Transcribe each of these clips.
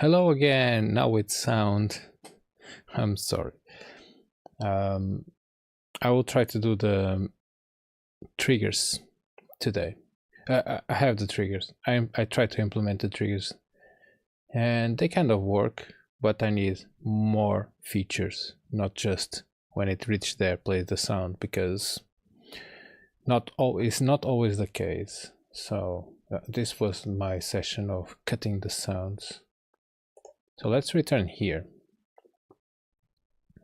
Hello again, now with sound. I'm sorry. I will try to do the triggers today. I have the triggers. I try to implement the triggers and they kind of work, but I need more features, not just when it reaches there play the sound, because it's not always the case. So this was my session of cutting the sounds. So let's return here.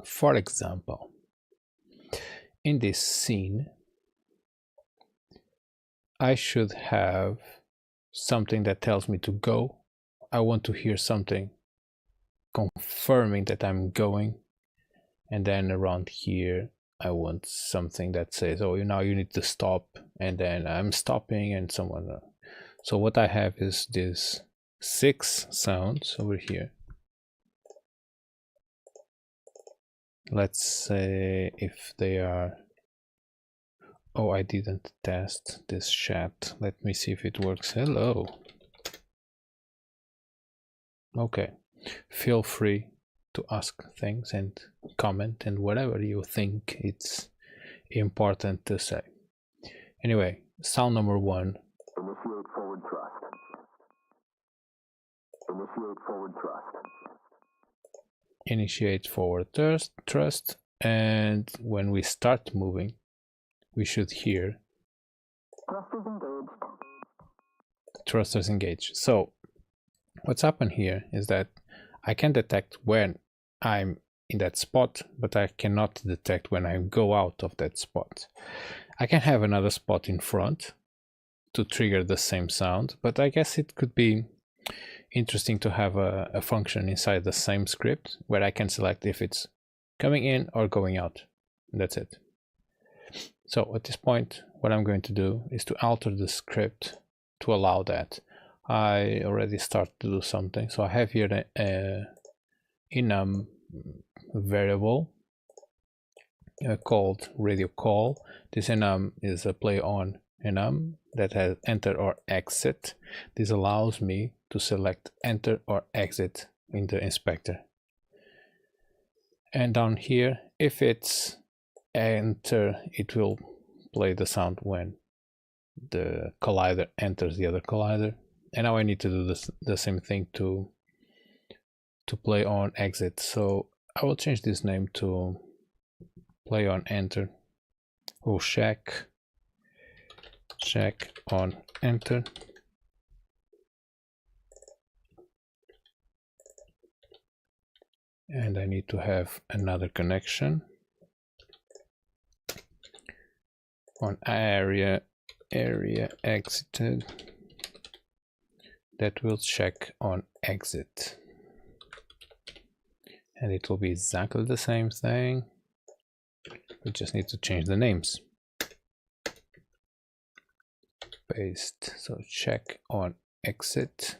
For example, in this scene, I should have something that tells me to go. I want to hear something confirming that I'm going. And then around here, I want something that says, oh, now you need to stop. And then I'm stopping and someone. So what I have is these 6 sounds over here. Let's say if they are, oh, I didn't test this chat. Let me see if it works. Hello. Okay, feel free to ask things and comment and whatever you think it's important to say. Anyway, sound number 1. Initiate forward thrust. Initiate forward thrust. Initiate forward thrust, and when we start moving, we should hear Thrusters engaged. thrusters engaged. So what's happened here is that I can detect when I'm in that spot, but I cannot detect when I go out of that spot. I can have another spot in front to trigger the same sound, but I guess it could be interesting to have a function inside the same script where I can select if it's coming in or going out. That's it. So at this point, what I'm going to do is to alter the script to allow that. I already started to do something. So I have here enum variable called radio call. This enum is a play on enum that has enter or exit. This allows me to select enter or exit in the inspector. And down here, if it's enter, it will play the sound when the collider enters the other collider. And now I need to do the same thing to play on exit. So I will change this name to play on enter. We'll check on enter. And I need to have another connection on area exited that will check on exit, and it will be exactly the same thing. We just need to change the names. Paste. So check on exit.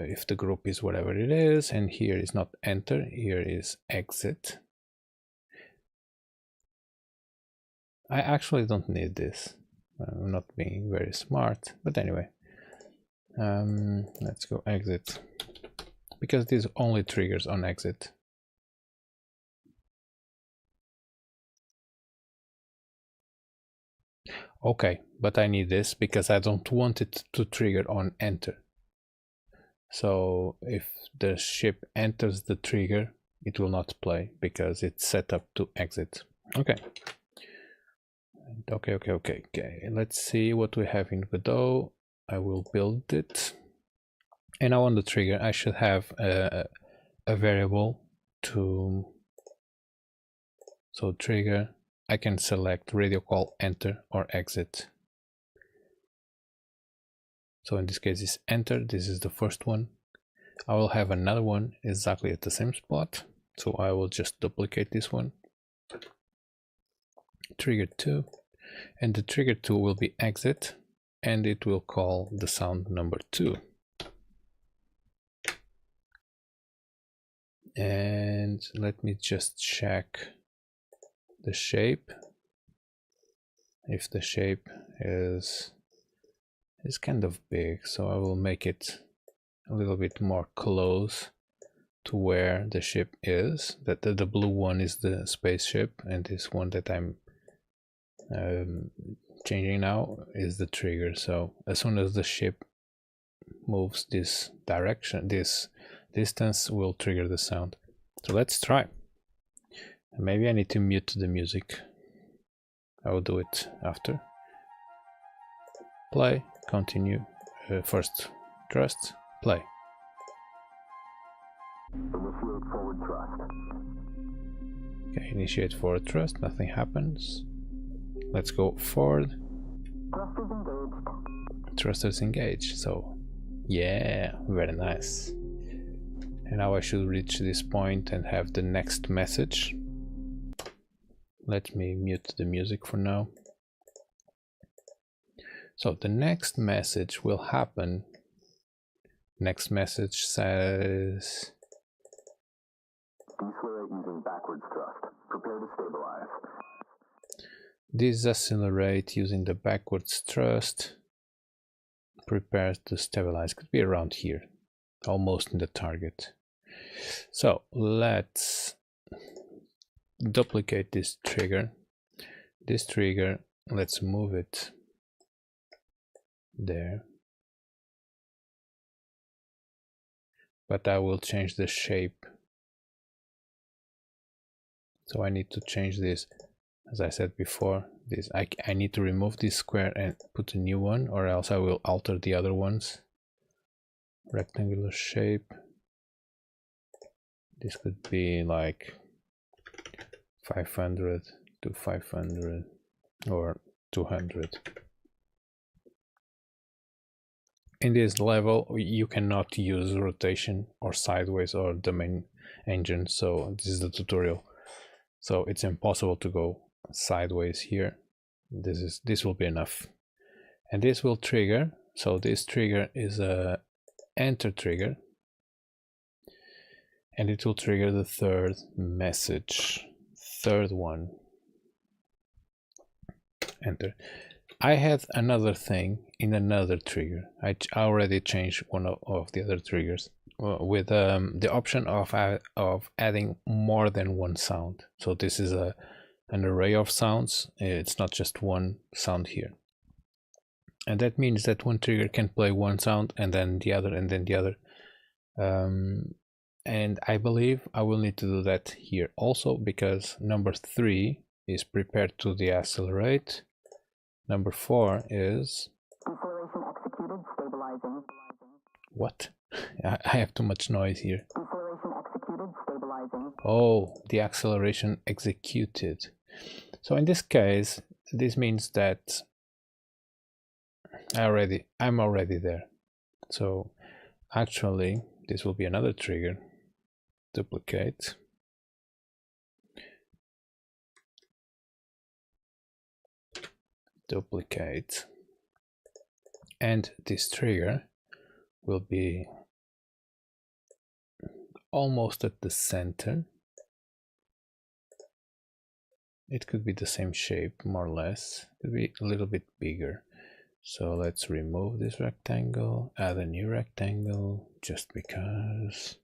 If the group is whatever it is, and here is not enter, here is exit. I actually don't need this. I'm not being very smart, but anyway, let's go exit, because this only triggers on exit. Okay, but I need this because I don't want it to trigger on enter. So if the ship enters the trigger, it will not play because it's set up to exit. Okay. Okay. Let's see what we have in Godot. I will build it. And now on the trigger, I should have a variable to. So trigger, I can select radio call enter or exit. So in this case, it's enter. This is the first one. I will have another one exactly at the same spot. So I will just duplicate this one. Trigger 2. And the trigger 2 will be exit. And it will call the sound number 2. And let me just check the shape. If the shape is is kind of big, so I will make it a little bit more close to where the ship is. That the blue one is the spaceship, and this one that I'm changing now is the trigger. So as soon as the ship moves this direction, this distance, will trigger the sound. So let's try. Maybe I need to mute the music. I will do it after. Play, continue, first thrust, play. Initiate forward thrust. Okay, initiate forward thrust, nothing happens. Let's go forward. Thrusters engaged. Thrusters engaged, so yeah, very nice. And now I should reach this point and have the next message. Let me mute the music for now. So the next message will happen. Next message says Decelerate using backwards thrust. Prepare to stabilize. decelerate using the backwards thrust. Prepare to stabilize. Could be around here, almost in the target. So let's duplicate this trigger. This trigger, let's move it there. But I will change the shape. So I need to change this, as I said before, this I need to remove this square and put a new one, or else I will alter the other ones. Rectangular shape. This could be like 500 to 500 or 200. In this level you cannot use rotation or sideways or the main engine, so this is the tutorial. So it's impossible to go sideways here. This will be enough. And this will trigger. So this trigger is a enter trigger. And it will trigger the third message. Third one. Enter. I had another thing in another trigger. I already changed one of the other triggers with the option of adding more than one sound. So this is an array of sounds. It's not just one sound here. And that means that one trigger can play one sound and then the other and then the other. And I believe I will need to do that here also, because number 3 is prepared to deaccelerate. Number 4 is Deceleration executed, stabilizing. what? I have too much noise here. Deceleration executed, stabilizing. Oh, the acceleration executed. So in this case, this means that I'm already there. So actually, this will be another trigger. Duplicate. Duplicate. And this trigger will be almost at the center. It could be the same shape, more or less. It could be a little bit bigger. So let's remove this rectangle, add a new rectangle, just because.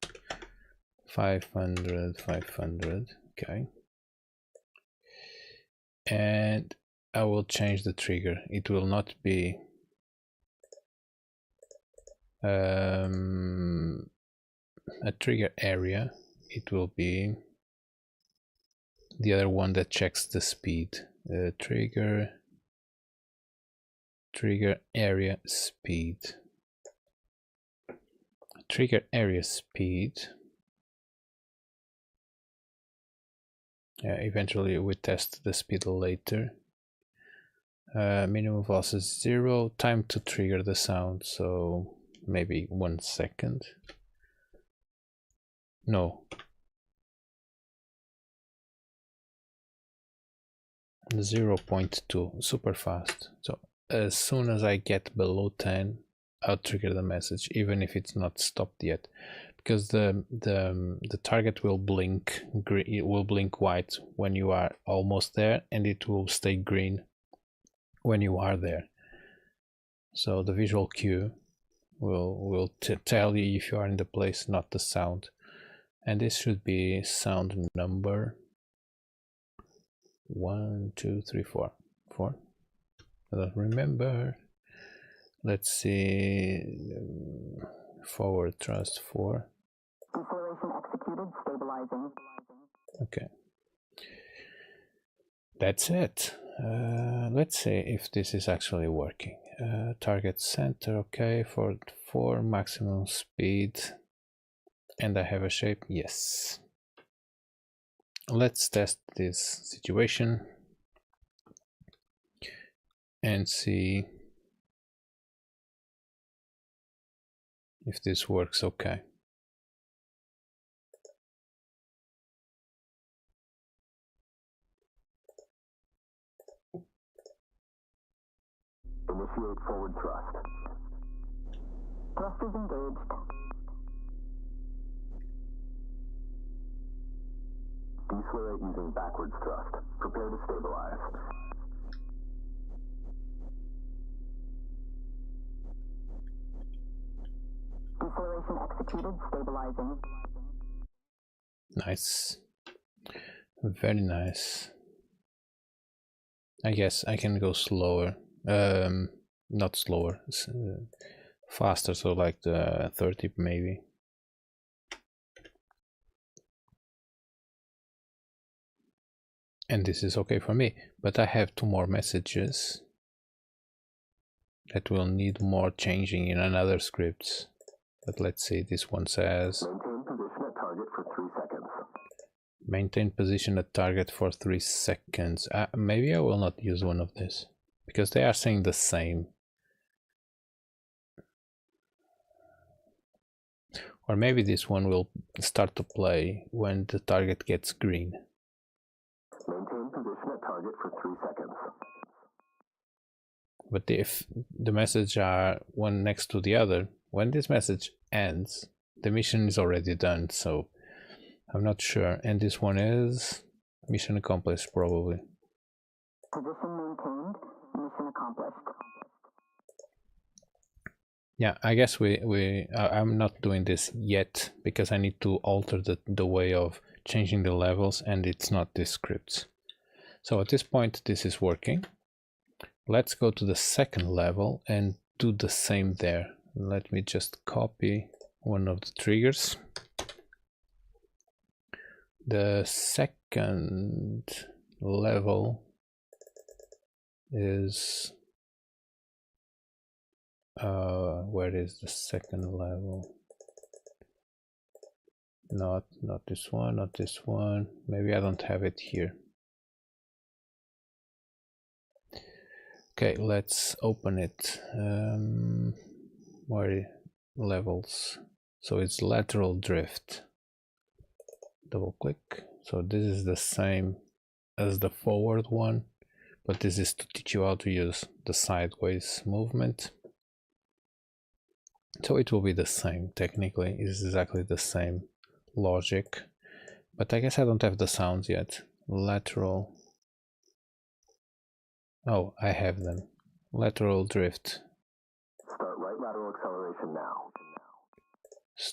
500, 500, okay. And I will change the trigger. It will not be a trigger area. It will be the other one that checks the speed. Trigger area speed. Trigger area speed. Eventually we test the speed later. Minimum velocity 0. Time to trigger the sound, so maybe 1 second. No. 0.2, super fast. So as soon as I get below 10, I'll trigger the message, even if it's not stopped yet, because the target will blink green. It will blink white when you are almost there, and it will stay green when you are there. So the visual cue will tell you if you are in the place, not the sound. And this should be sound number 1, 2, 3, 4. 4. I don't remember. Let's see. Forward thrust 4. Deceleration executed, stabilizing. Okay. That's it. Let's see if this is actually working. Target center, okay, for 4 maximum speed. And I have a shape, yes. Let's test this situation and see if this works okay. Initiate forward thrust. Thrusters engaged. Decelerate using backwards thrust. Prepare to stabilize. Deceleration executed, stabilizing. Nice. Very nice. I guess I can go slower. Not slower. Faster, so like the 30 maybe. And this is okay for me, but I have 2 more messages that will need more changing in another scripts. But let's see, this one says maintain position at target for 3 seconds. Maybe I will not use one of this because they are saying the same. Or maybe this one will start to play when the target gets green. Maintain position at target for 3 seconds. But if the messages are one next to the other, when this message ends, the mission is already done, so I'm not sure. And this one is mission accomplished, probably. Position maintained, mission accomplished. Yeah, I guess I'm not doing this yet because I need to alter the way of changing the levels, and it's not this script. So at this point, this is working. Let's go to the second level and do the same there. Let me just copy one of the triggers. The second level is where is the second level? Not this one, not this one. Maybe I don't have it here. Okay, let's open it. Where levels? So it's lateral drift. Double click. So this is the same as the forward one, but this is to teach you how to use the sideways movement. So it will be the same, technically, it's exactly the same logic, but I guess I don't have the sounds yet. Lateral. Oh, I have them. Lateral drift. Start right lateral acceleration now.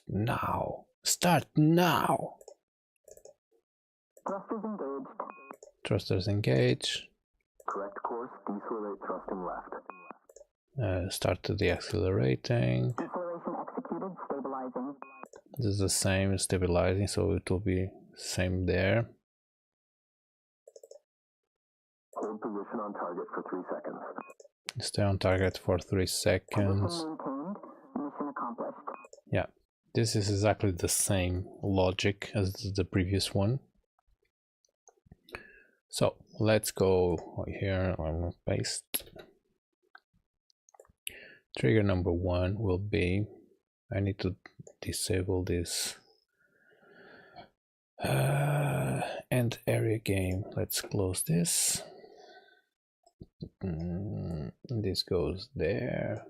Now. Start now. Thrusters engaged. Thrusters engage. Correct course, decelerate thrusting left. Start to deaccelerating. Deceleration executed, stabilizing. This is the same as stabilizing, so it will be same there. Hold position on target for 3 seconds. Stay on target for 3 seconds. Position maintained, mission accomplished. Yeah, this is exactly the same logic as the previous one. So let's go here. I'm gonna paste. Trigger number 1 will be, I need to disable this end area game. Let's close this. This goes there.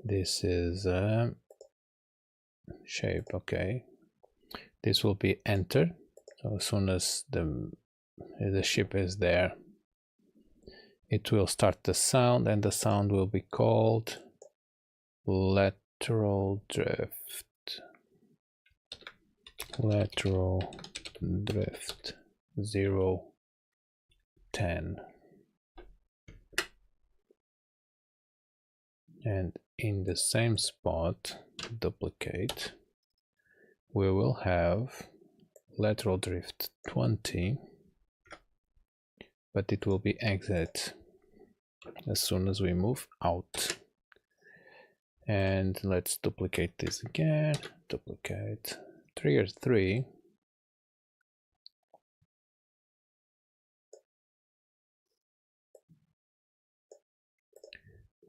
This is shape, okay. This will be enter. So as soon as the the ship is there, it will start the sound, and the sound will be called lateral drift. Lateral drift 0, 10. And in the same spot, duplicate, we will have lateral drift 20, but it will be exit as soon as we move out. And let's duplicate this again, duplicate. Trigger 3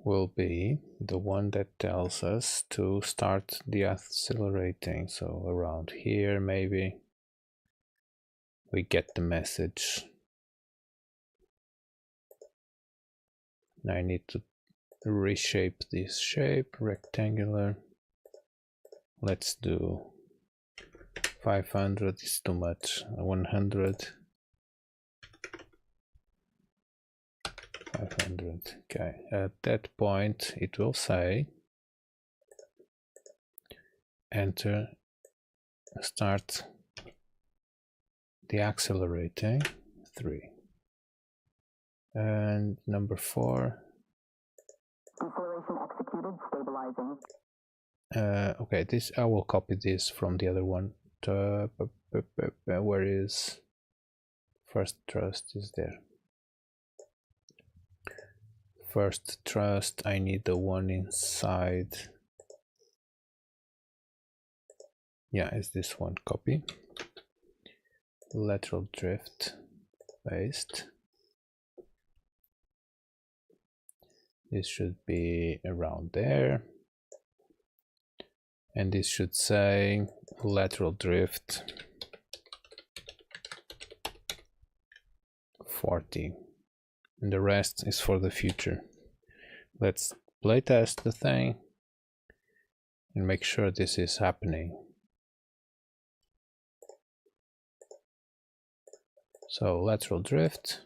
will be the one that tells us to start the accelerating. So around here maybe we get the message. I need to reshape this shape, rectangular. Let's do 500 is too much, 100. 500. Okay, at that point it will say enter, start the accelerating 3. And number 4. Deceleration executed, stabilizing. Okay, this I will copy this from the other one. Where is first thrust? Is there? First thrust, I need the one inside. Yeah, it's this one. Copy. Lateral drift, paste. This should be around there. And this should say lateral drift 40. And the rest is for the future. Let's playtest the thing and make sure this is happening. So lateral drift.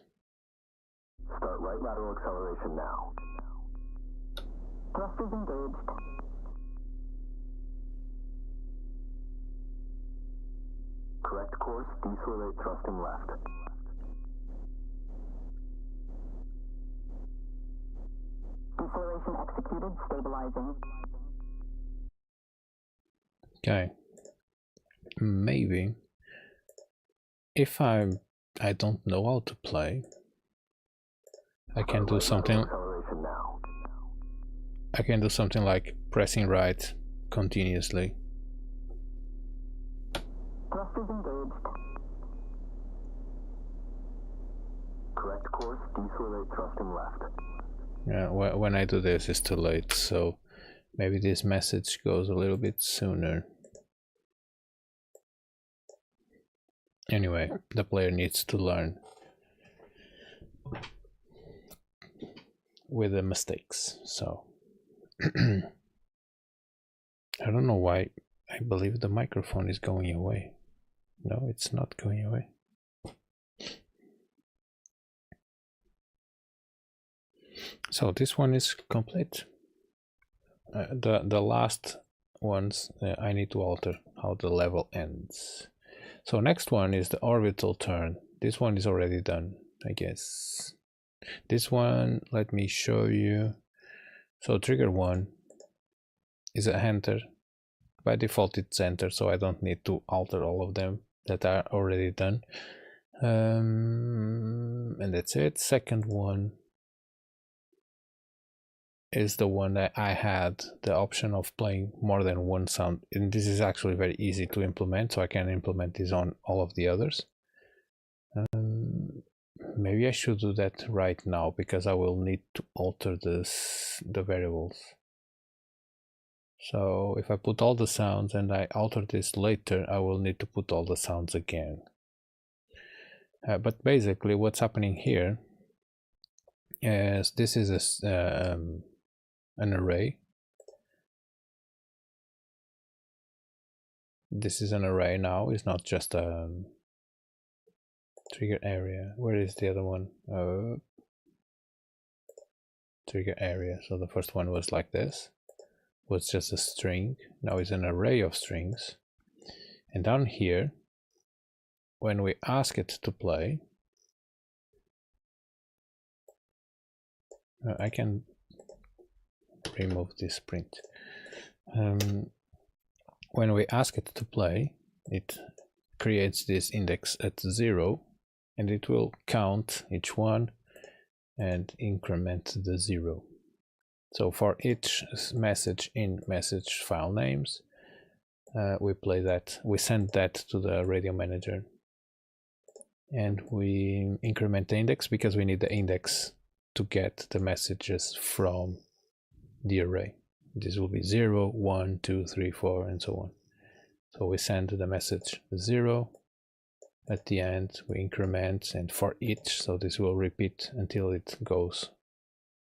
Start right lateral acceleration now. Thrusters engaged. Correct course, decelerate thrusting left. Deceleration executed, stabilizing. Okay. Maybe if I don't know how to play, I can do something. I can do something like pressing right continuously. Thrusters engaged. Correct course, decelerate thrusting left. Yeah, when I do this, it's too late, so maybe this message goes a little bit sooner. Anyway, the player needs to learn with the mistakes, so I don't know why I believe the microphone is going away. No, it's not going away. So this one is complete. The last ones I need to alter how the level ends. So next one is the orbital turn. This one is already done, I guess. This one, let me show you. So trigger 1 is a enter. By default it's enter, so I don't need to alter all of them that are already done. And that's it. Second one is the one that I had the option of playing more than one sound, and this is actually very easy to implement, so I can implement this on all of the others. Maybe I should do that right now because I will need to alter the variables. So if I put all the sounds and I alter this later, I will need to put all the sounds again. But basically what's happening here is this is an array. This is an array now, it's not just Trigger area. Where is the other one? Trigger area. So the first one was like this, was just a string. Now it's an array of strings. And down here, when we ask it to play, I can remove this print. When we ask it to play, it creates this index at 0, and it will count each one and increment the 0. So for each message in message file names, we play that, we send that to the radio manager, and we increment the index because we need the index to get the messages from the array. This will be 0, 1, 2, 3, 4, and so on. So we send the message 0. At the end, we increment, and for each, so this will repeat until it goes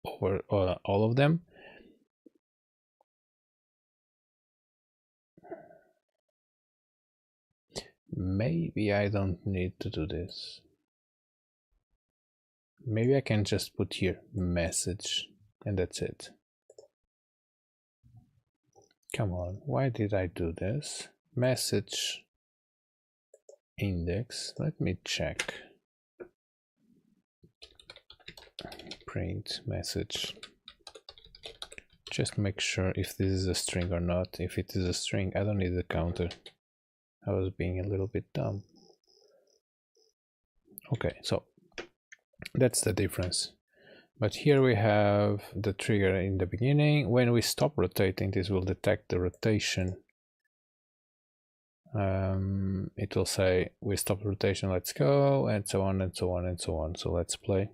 over all of them. Maybe I don't need to do this. Maybe I can just put here message, and that's it. Come on, why did I do this? Message index, let me check. Print message. Just make sure if this is a string or not. If it is a string, I don't need the counter. I was being a little bit dumb. Okay, so that's the difference. But here we have the trigger in the beginning. When we stop rotating, this will detect the rotation. It will say we stop rotation, let's go, and so on and so on and so on. So let's play.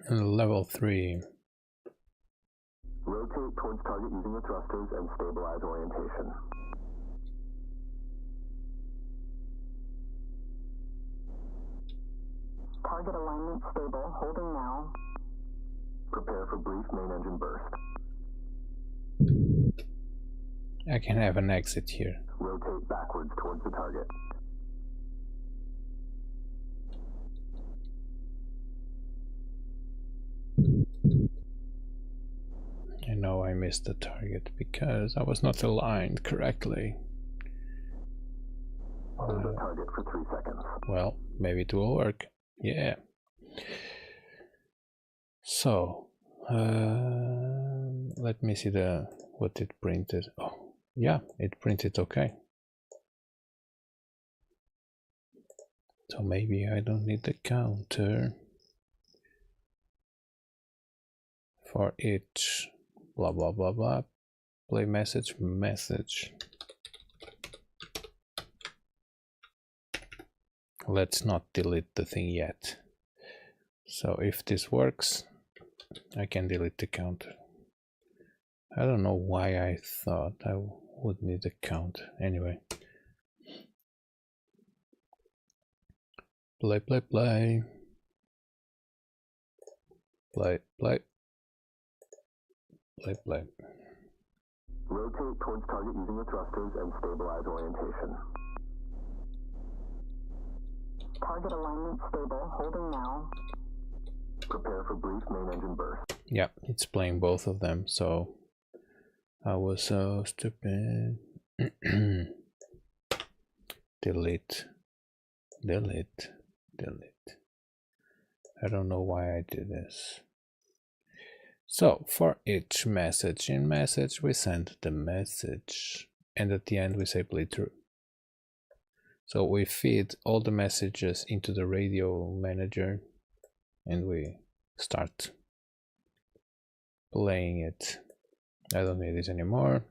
And level 3. Rotate towards target using the thrusters and stabilize orientation. Target alignment stable, holding now. Prepare for brief main engine burst. I can have an exit here. Rotate backwards towards the target. I know I missed the target because I was not aligned correctly. Hold the target for 3 seconds. Well, maybe it will work. Yeah. So, let me see what it printed. Oh, yeah, it printed okay. So maybe I don't need the counter for each blah blah blah blah. Play message. Let's not delete the thing yet. So if this works, I can delete the counter. I don't know why I thought I would need a counter. Anyway. Play. Play. Rotate towards target using the thrusters and stabilize orientation. Target alignment stable, holding now. Prepare for brief main engine burst. Yeah, it's playing both of them, so I was so stupid. Delete. I don't know why I did this. So for each message in message, we send the message, and at the end we say play through. So we feed all the messages into the radio manager, and we start playing it. I don't need this anymore.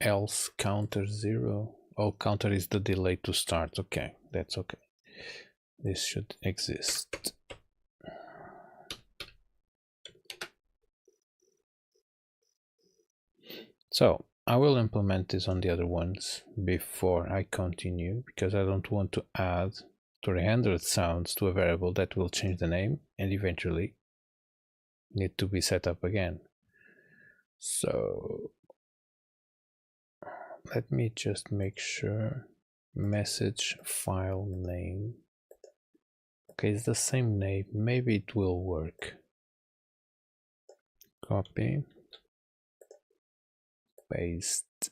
Else counter 0. Oh, counter is the delay to start. Okay, that's okay. This should exist. So I will implement this on the other ones before I continue, because I don't want to add 300 sounds to a variable that will change the name and eventually need to be set up again. So let me just make sure. Message file name. Okay, it's the same name. Maybe it will work. Copy, paste.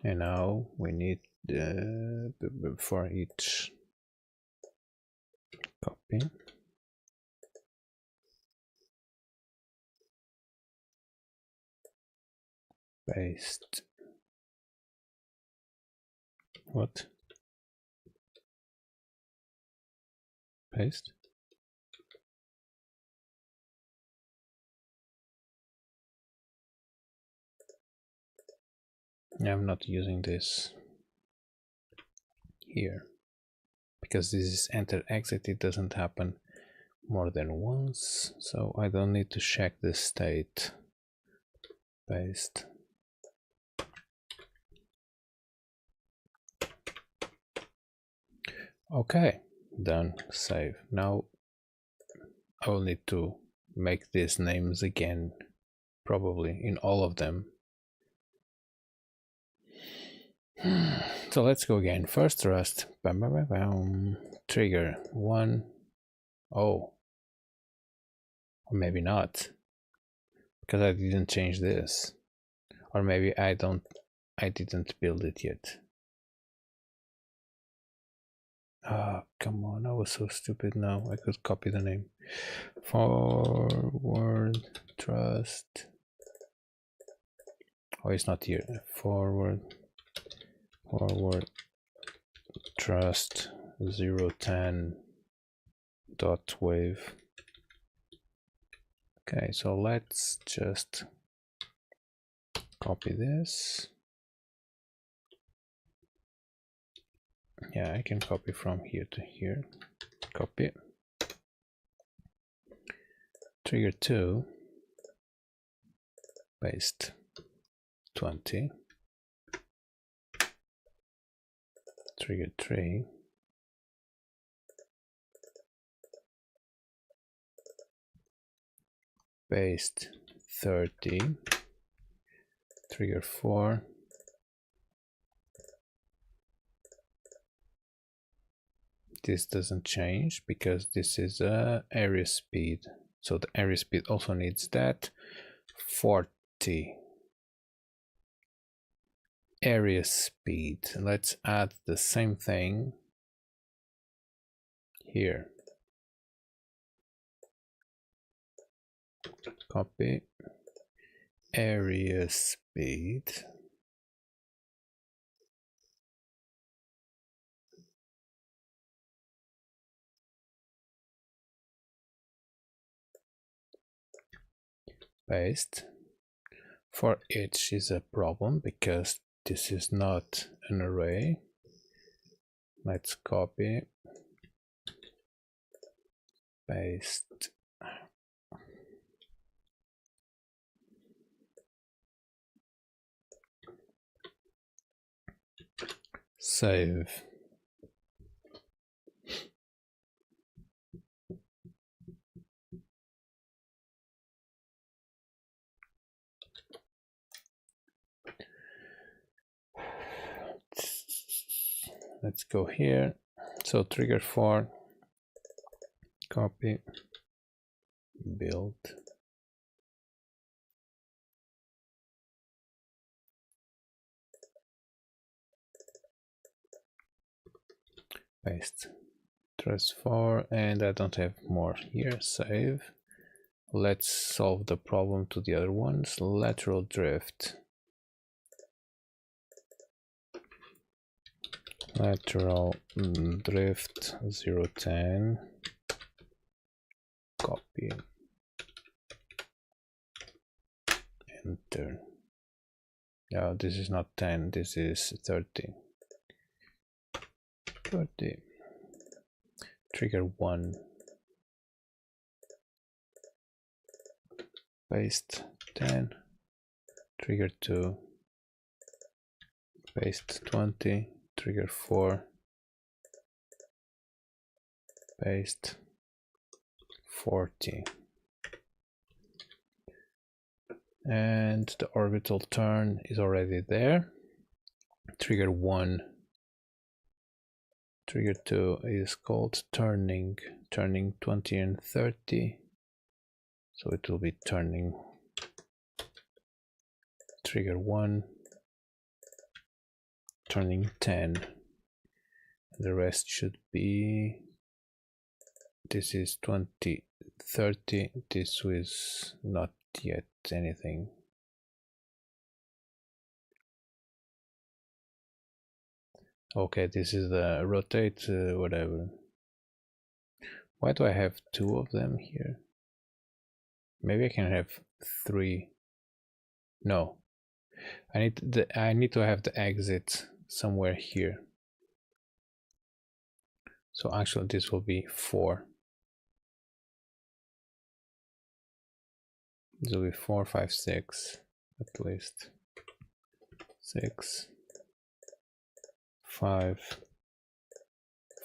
And now we need for each copy. Paste. What? Paste? I'm not using this here because this is enter exit. It doesn't happen more than once, so I don't need to check the state. Paste. Okay, done. Save. Now I will need to make these names again, probably in all of them. So let's go again. First thrust. Bam, bam, bam, bam. Trigger 1. Oh, or maybe not, because I didn't change this, or maybe I didn't build it yet. Ah, come on, I was so stupid. Now I could copy the name. Forward thrust. Oh, it's not here. Forward thrust 010 dot wave. Okay, so let's just copy this. Yeah, I can copy from here to here. Copy. Trigger 2. Paste 20. Trigger 3. Paste 30. Trigger 4. This doesn't change because this is area speed, so the area speed also needs that. 40 area speed. Let's add the same thing here. Copy area speed. Paste. For each is a problem because this is not an array. Let's copy, paste. Save. Let's go here. So trigger 4, copy, build. Paste. Trace 4, and I don't have more here. Save. Let's solve the problem to the other ones. Lateral drift. Lateral drift 010. Copy. Enter. Yeah, this is not 10, this is 30. 30. Trigger 1. Paste 10. Trigger 2. Paste 20. Trigger 4. Paste 40. And the orbital turn is already there. Trigger 1. Trigger 2 is called turning 20 and 30. So it will be turning. Trigger 1, turning 10. The rest should be, this is 20, 30. This was not yet anything. Okay, this is the rotate, whatever. Why do I have 2 of them here? Maybe I can have 3. No, I need to have the exit somewhere here. So actually this will be 4. This will be 4, 5, 6 at least. 6, 5,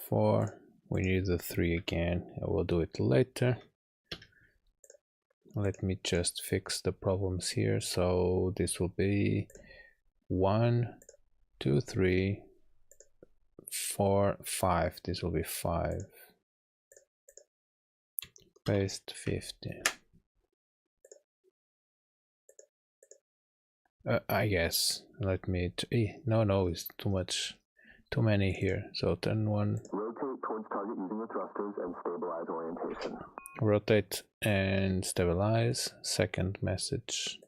4. We need the 3 again. I will do it later. Let me just fix the problems here. So this will be 1, 2, 3, 4, 5. This will be 5. Paste 50. I guess. Let me. No, it's too much. Too many here. So turn 1. Rotate towards target using the thrusters and stabilize orientation. Rotate and stabilize. Second message.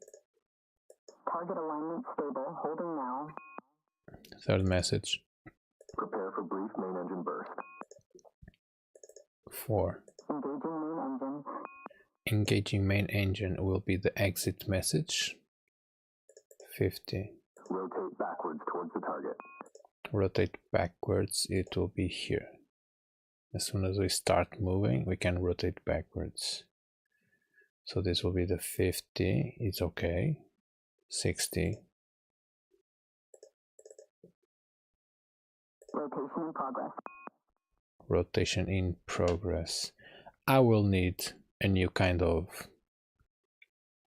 Target alignment stable. Holding now. Third message. Prepare for brief main engine burst. 4. Engaging main engine. Engaging main engine will be the exit message. 50. Rotate backwards towards the target. Rotate backwards, it will be here. As soon as we start moving, we can rotate backwards. So this will be the 50, it's okay. 60. Rotation in progress. Rotation in progress. I will need a new kind of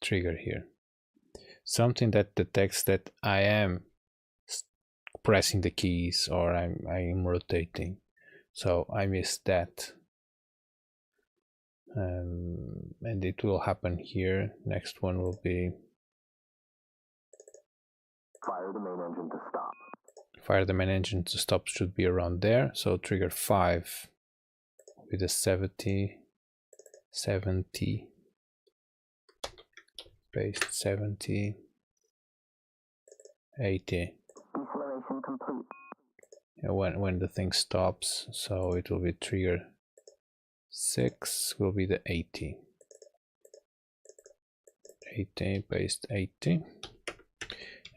trigger here. Something that detects that I am pressing the keys or I am rotating. So I missed that. And it will happen here. Next one will be Fire the main engine to stop. fire the main engine to stop should be around there. So trigger 5 with a 70. Paste 70. 80. Deceleration complete. When the thing stops, so it will be trigger 6 will be the 80. 80, paste 80.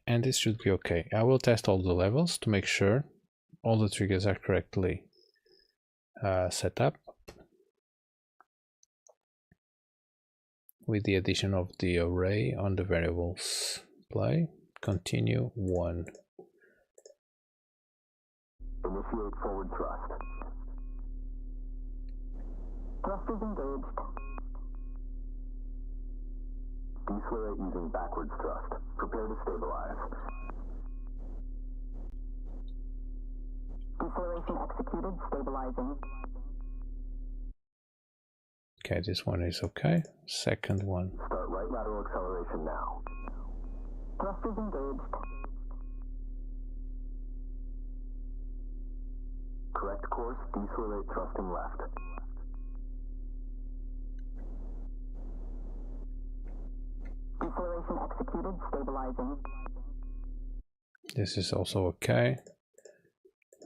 And this should be okay. I will test all the levels to make sure all the triggers are correctly set up. With the addition of the array on the variables. Play, continue, 1. Initiate forward thrust. Thrusters engaged. Decelerate using backwards thrust. Prepare to stabilize. Deceleration executed. Stabilizing. Okay, this one is okay. Second one. Start right lateral acceleration now. Thrusters engaged. Correct course, decelerate thrusting left. Deceleration executed. Stabilizing. This is also okay.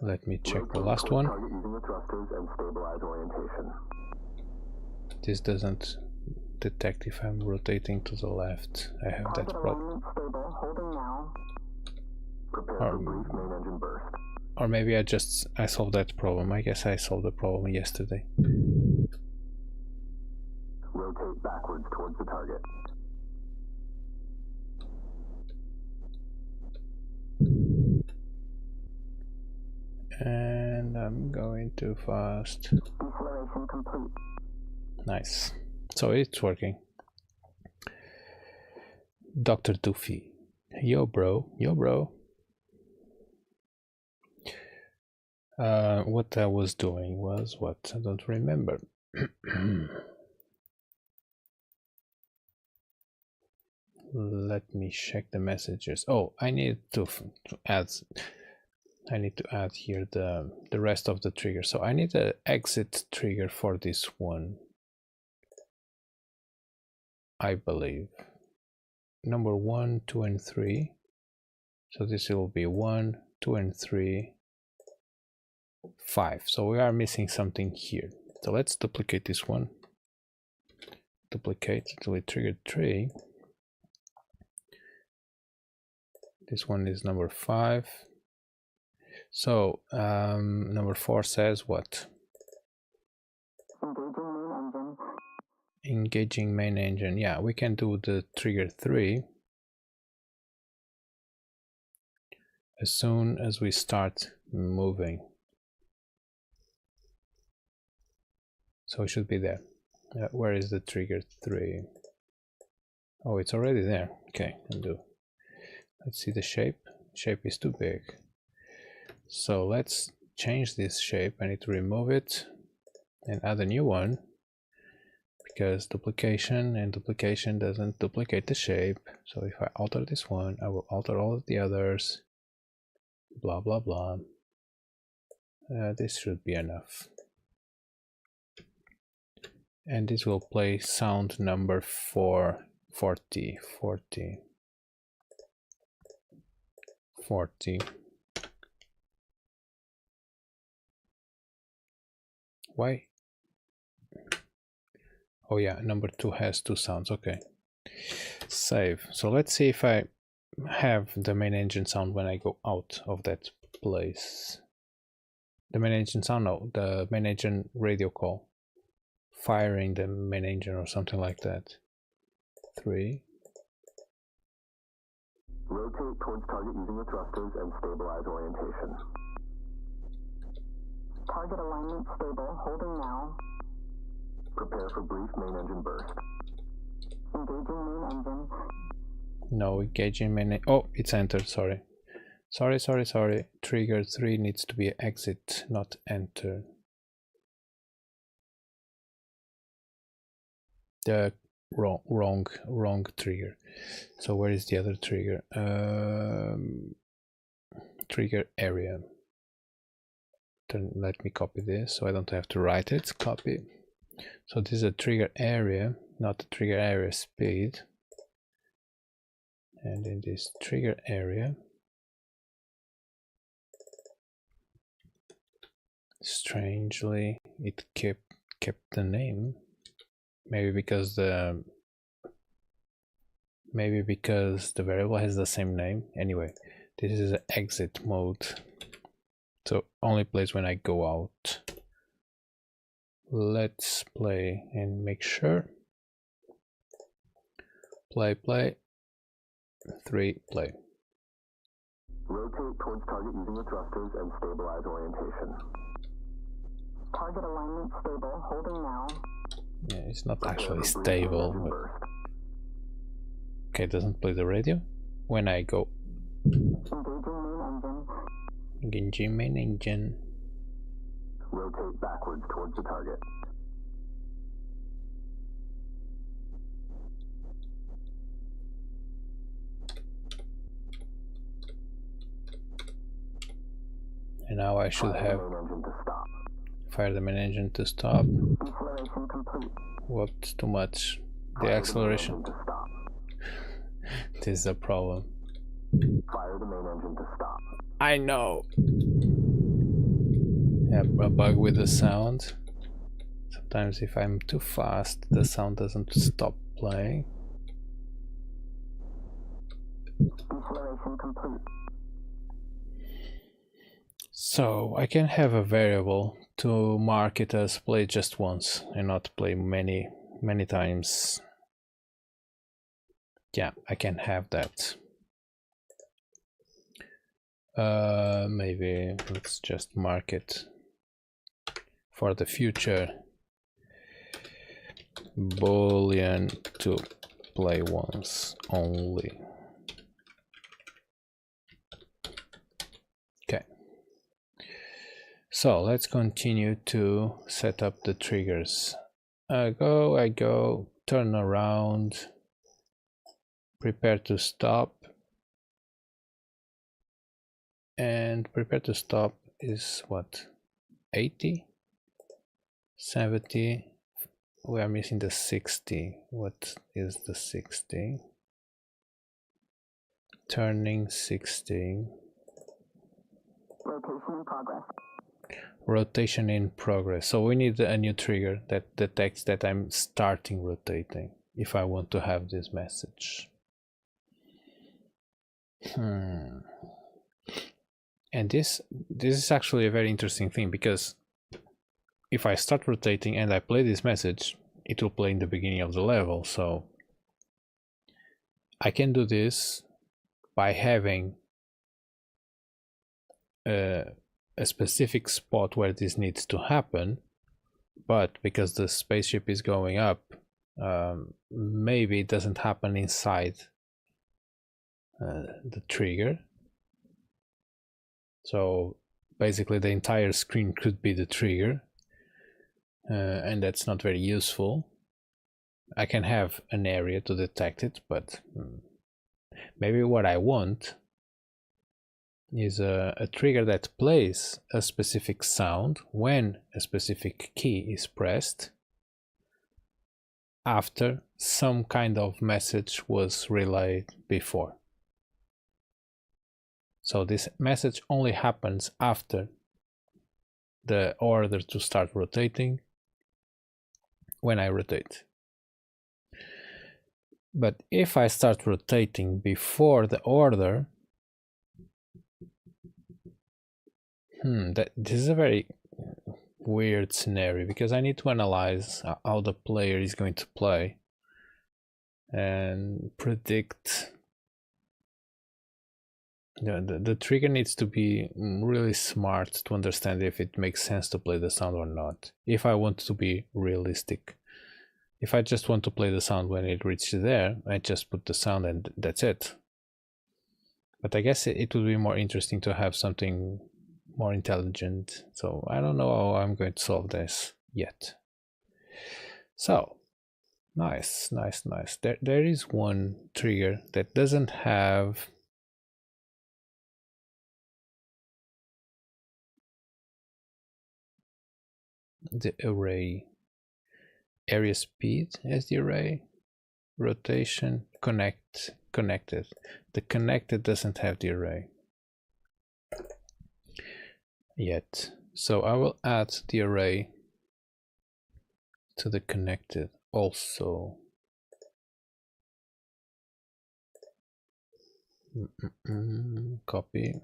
Let me check the Rotate last towards one. target using the thrusters and stabilize orientation. This doesn't detect if I'm rotating to the left. I have that Target problem. alignment stable. Holding now. Prepare for brief main engine burst. Or maybe I solved that problem. I guess I solved the problem yesterday. Rotate backwards towards the target. And I'm going too fast. Deceleration complete. Nice. So it's working. Dr. Doofy. Yo bro. What I was doing was what? I don't remember. Let me check the messages. Oh, I need to add here the rest of the trigger. So I need an exit trigger for this one, I believe. Number 1, 2, and 3. So this will be 1, 2, and 3, 5. So we are missing something here. So let's duplicate this one. Duplicate until we triggered 3. This one is number 5. So number 4 says what? Engaging main engine. Yeah, we can do the trigger 3 as soon as we start moving. So it should be there. Where is the trigger 3? Oh, it's already there. Okay, undo. Let's see the shape. Shape is too big. So let's change this shape. I need to remove it and add a new one, because duplication and duplication doesn't duplicate the shape. So if I alter this one, I will alter all of the others. Blah blah blah. This should be enough. And this will play sound number 40. Why? Oh yeah, number 2 has 2 sounds. Okay. Save. So let's see if I have the main engine sound when I go out of that place. The main engine sound, no, the main engine radio call. Firing the main engine or something like that. 3. Rotate towards target using the thrusters and stabilize orientation. Target alignment stable, holding now. Prepare for brief main engine burst. Engaging main engine. No, engaging main. Oh, it's entered. Sorry. Trigger 3 needs to be exit, not enter. The wrong trigger. So where is the other trigger? Trigger area. Then let me copy this so I don't have to write it. Copy. So this is a trigger area, not the trigger area speed. And in this trigger area, strangely it kept the name. Maybe because the variable has the same name. Anyway, this is an exit mode, so only plays when I go out. Let's play and make sure. Play 3, play. Rotate towards target using the thrusters and stabilize orientation. Target alignment stable, holding now. Yeah, it's not actually stable. Okay, it doesn't play the radio. When I go. Engaging main engine. Rotate backwards towards the target. And now I should have fire the main engine to stop. Deceleration complete. Whoops, too much. The acceleration. This is a problem. Fire the main engine to stop. I know. Yeah, a bug with the sound. Sometimes if I'm too fast, the sound doesn't stop playing. Deceleration complete. So I can have a variable to mark it as play just once and not play many times. Yeah, I can have that. Maybe let's just mark it for the future. boolean to play once only. Okay, so let's continue to set up the triggers. I go, turn around, prepare to stop, and prepare to stop is what, 80, 70. We are missing the 60. What is the 60? Turning 60. Rotation in progress. Rotation in progress. So we need a new trigger that detects that I'm starting rotating if I want to have this message. And this is actually a very interesting thing, because if I start rotating and I play this message, it will play in the beginning of the level. So I can do this by having a specific spot where this needs to happen, but because the spaceship is going up, maybe it doesn't happen inside the trigger. So basically the entire screen could be the trigger, and that's not very useful. I can have an area to detect it, but maybe what I want is a trigger that plays a specific sound when a specific key is pressed after some kind of message was relayed before. So this message only happens after the order to start rotating when I rotate. But if I start rotating before the order, this is a very weird scenario, because I need to analyze how the player is going to play and predict. The trigger needs to be really smart to understand if it makes sense to play the sound or not, if I want to be realistic. If I just want to play the sound when it reaches there, I just put the sound and that's it. But I guess it would be more interesting to have something more intelligent. So I don't know how I'm going to solve this yet. So nice. There is one trigger that doesn't have the array. Area speed as the array, rotation, connected. The connected doesn't have the array yet, so I will add the array to the connected also. Copy,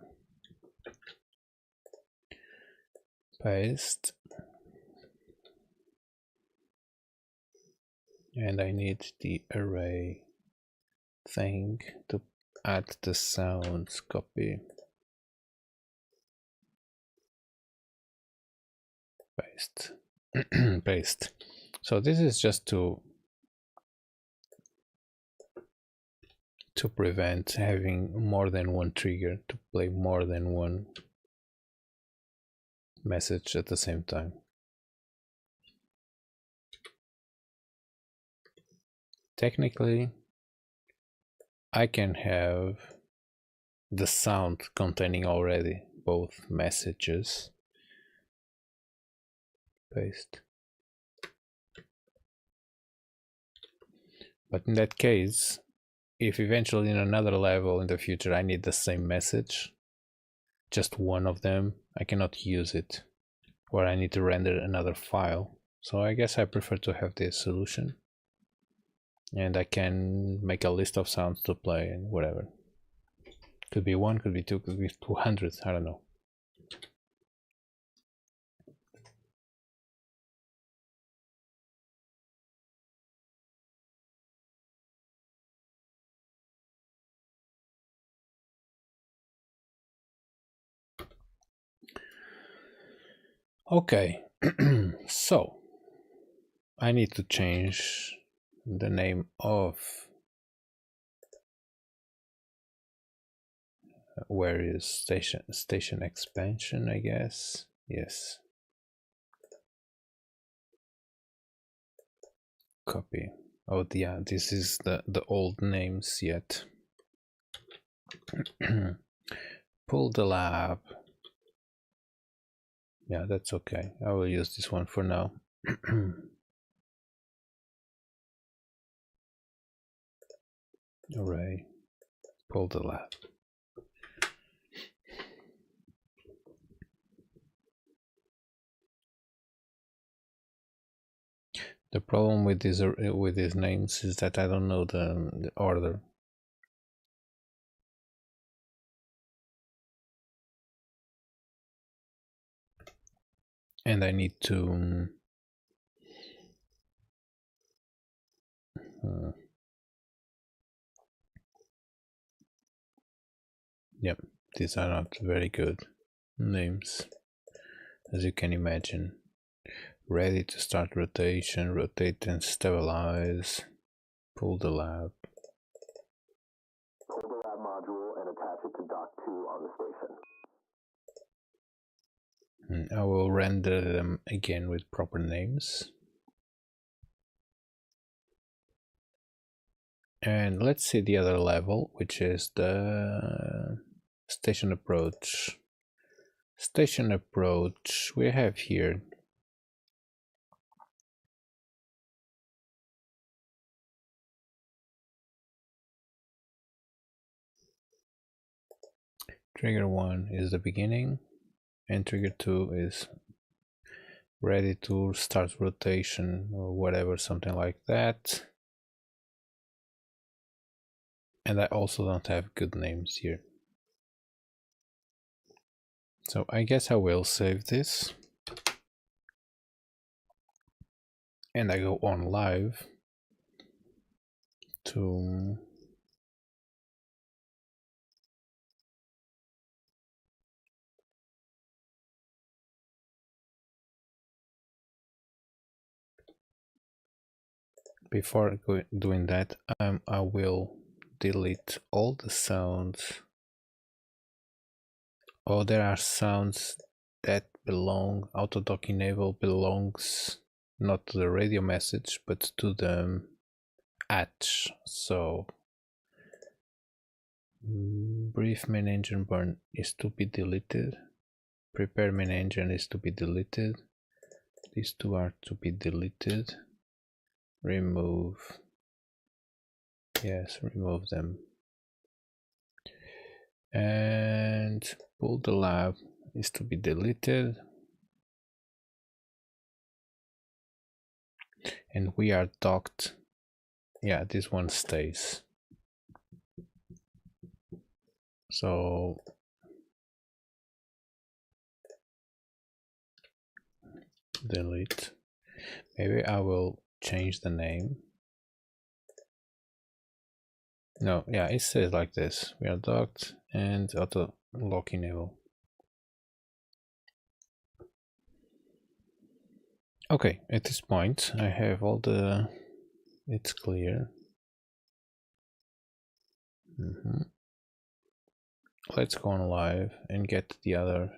paste, and I need the array thing to add the sounds. Copy, paste. Paste. So this is just to prevent having more than one trigger to play more than one message at the same time. Technically, I can have the sound containing already both messages. Paste. But in that case, if eventually in another level in the future I need the same message, just one of them, I cannot use it, or I need to render another file. So I guess I prefer to have this solution, and I can make a list of sounds to play and whatever. Could be 1, could be 2, could be 200, I don't know. Okay, so I need to change the name of where is station expansion, I guess. Yes. Copy. Oh yeah, this is the old names yet. Pull the lab. Yeah, that's okay. I will use this one for now. Array. Pull the lab. The problem with these names is that I don't know the order. And I need to yep, these are not very good names, as you can imagine. Ready to start rotation, rotate and stabilize, pull the lab. Pull the lab module and attach it to dock 2 on the station. I will render them again with proper names. And let's see the other level, which is the station approach. Station approach, we have here trigger 1 is the beginning, and trigger 2 is ready to start rotation or whatever, something like that. And I also don't have good names here. So I guess I will save this. And I go on live to before doing that, I will delete all the sounds. Oh, there are sounds that belong, autodock enable belongs not to the radio message, but to the hatch. So brief main engine burn is to be deleted. Prepare main engine is to be deleted. These two are to be deleted. Remove. Yes, remove them. And pull the lab is to be deleted. And we are docked. Yeah, this one stays. So delete. Maybe I will change the name. No, yeah, it says like this. We are docked and auto lock enable. Okay, at this point I have all the, it's clear. Let's go on live and get the other.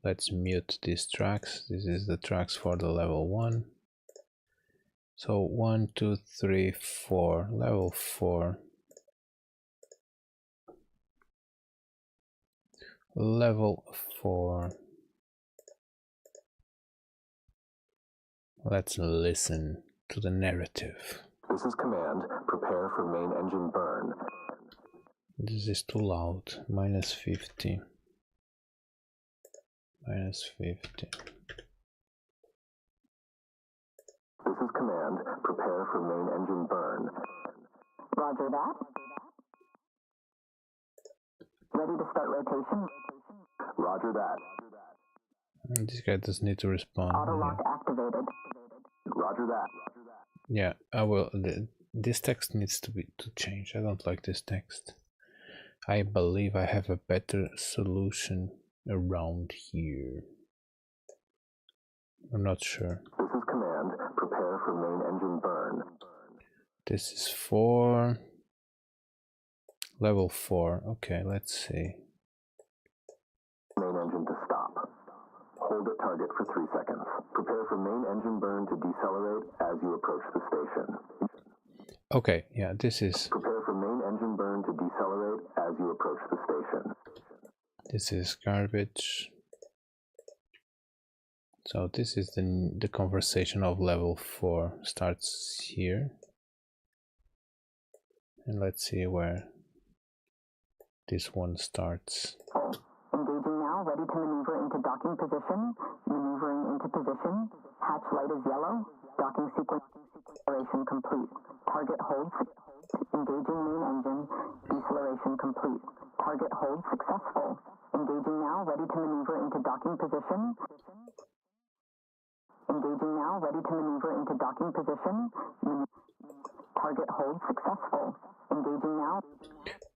Let's mute these tracks. This is the tracks for the level 1. So 1, 2, 3, 4, level 4. Level 4. Let's listen to the narrative. This is command. Prepare for main engine burn. This is too loud. -50. -50. This is command. Prepare for main engine burn. Roger that. Ready to start rotation? Roger that. This guy doesn't need to respond. Auto lock activated. Roger that. Yeah, I will. This text needs to change. I don't like this text. I believe I have a better solution around here. I'm not sure. This is command. and prepare for main engine burn. This is for level 4. Okay, let's see. Main engine to stop. Hold at target for 3 seconds. Prepare for main engine burn to decelerate as you approach the station. Okay, yeah, this is... Prepare for main engine burn to decelerate as you approach the station. This is garbage. So this is the conversation of level 4. Starts here. And let's see where this one starts. Engaging now, ready to maneuver into docking position. Maneuvering into position. Hatch light is yellow. Docking sequence deceleration complete. Target holds. Engaging main engine. Deceleration complete. Target hold successful. Engaging now, ready to maneuver into docking position. Engaging now, ready to maneuver into docking position. Target hold successful. Engaging now.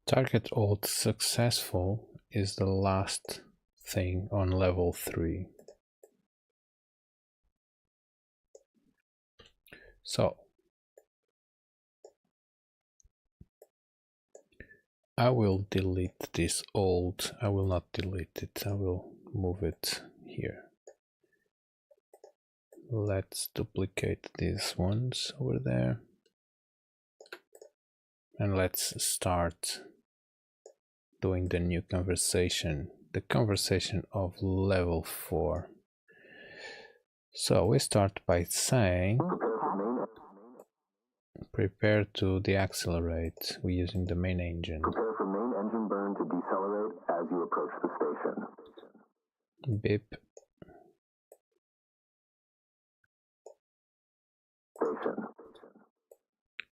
Target hold successful is the last thing on level 3. So I will delete this old. I will not delete it. I will move it here. Let's duplicate these ones over there. And let's start doing the new conversation, the conversation of level 4. So we start by saying prepare to deaccelerate. We're using the main engine. Prepare for main engine burn to decelerate as you approach the station. Beep. Station.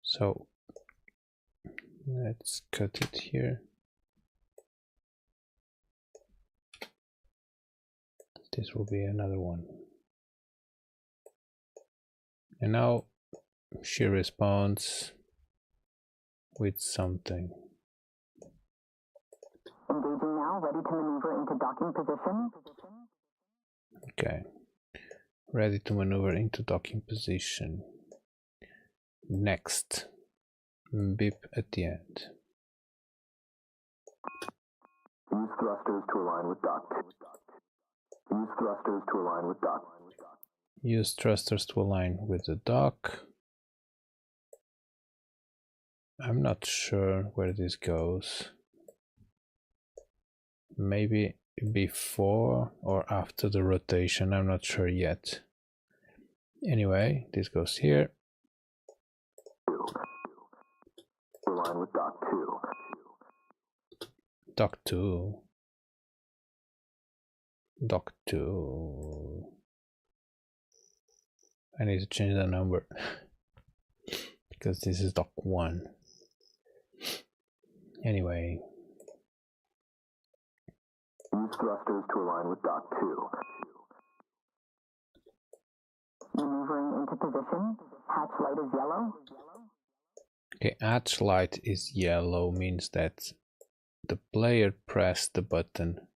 So let's cut it here. This will be another one. And now she responds with something. Engaging now, ready to maneuver into docking position. Okay. Ready to maneuver into docking position. Next. Beep at the end. Use thrusters to align with dock. Use thrusters to align with dock. Use thrusters to align with the dock. I'm not sure where this goes. Maybe before or after the rotation, I'm not sure yet. Anyway, this goes here. Align with dock 2. Dock 2. Dock 2. I need to change the number because this is dock 1. Anyway. Use thrusters to align with dock 2. Maneuvering into position. Hatch light is yellow. Okay, hatch light is yellow means that the player pressed the button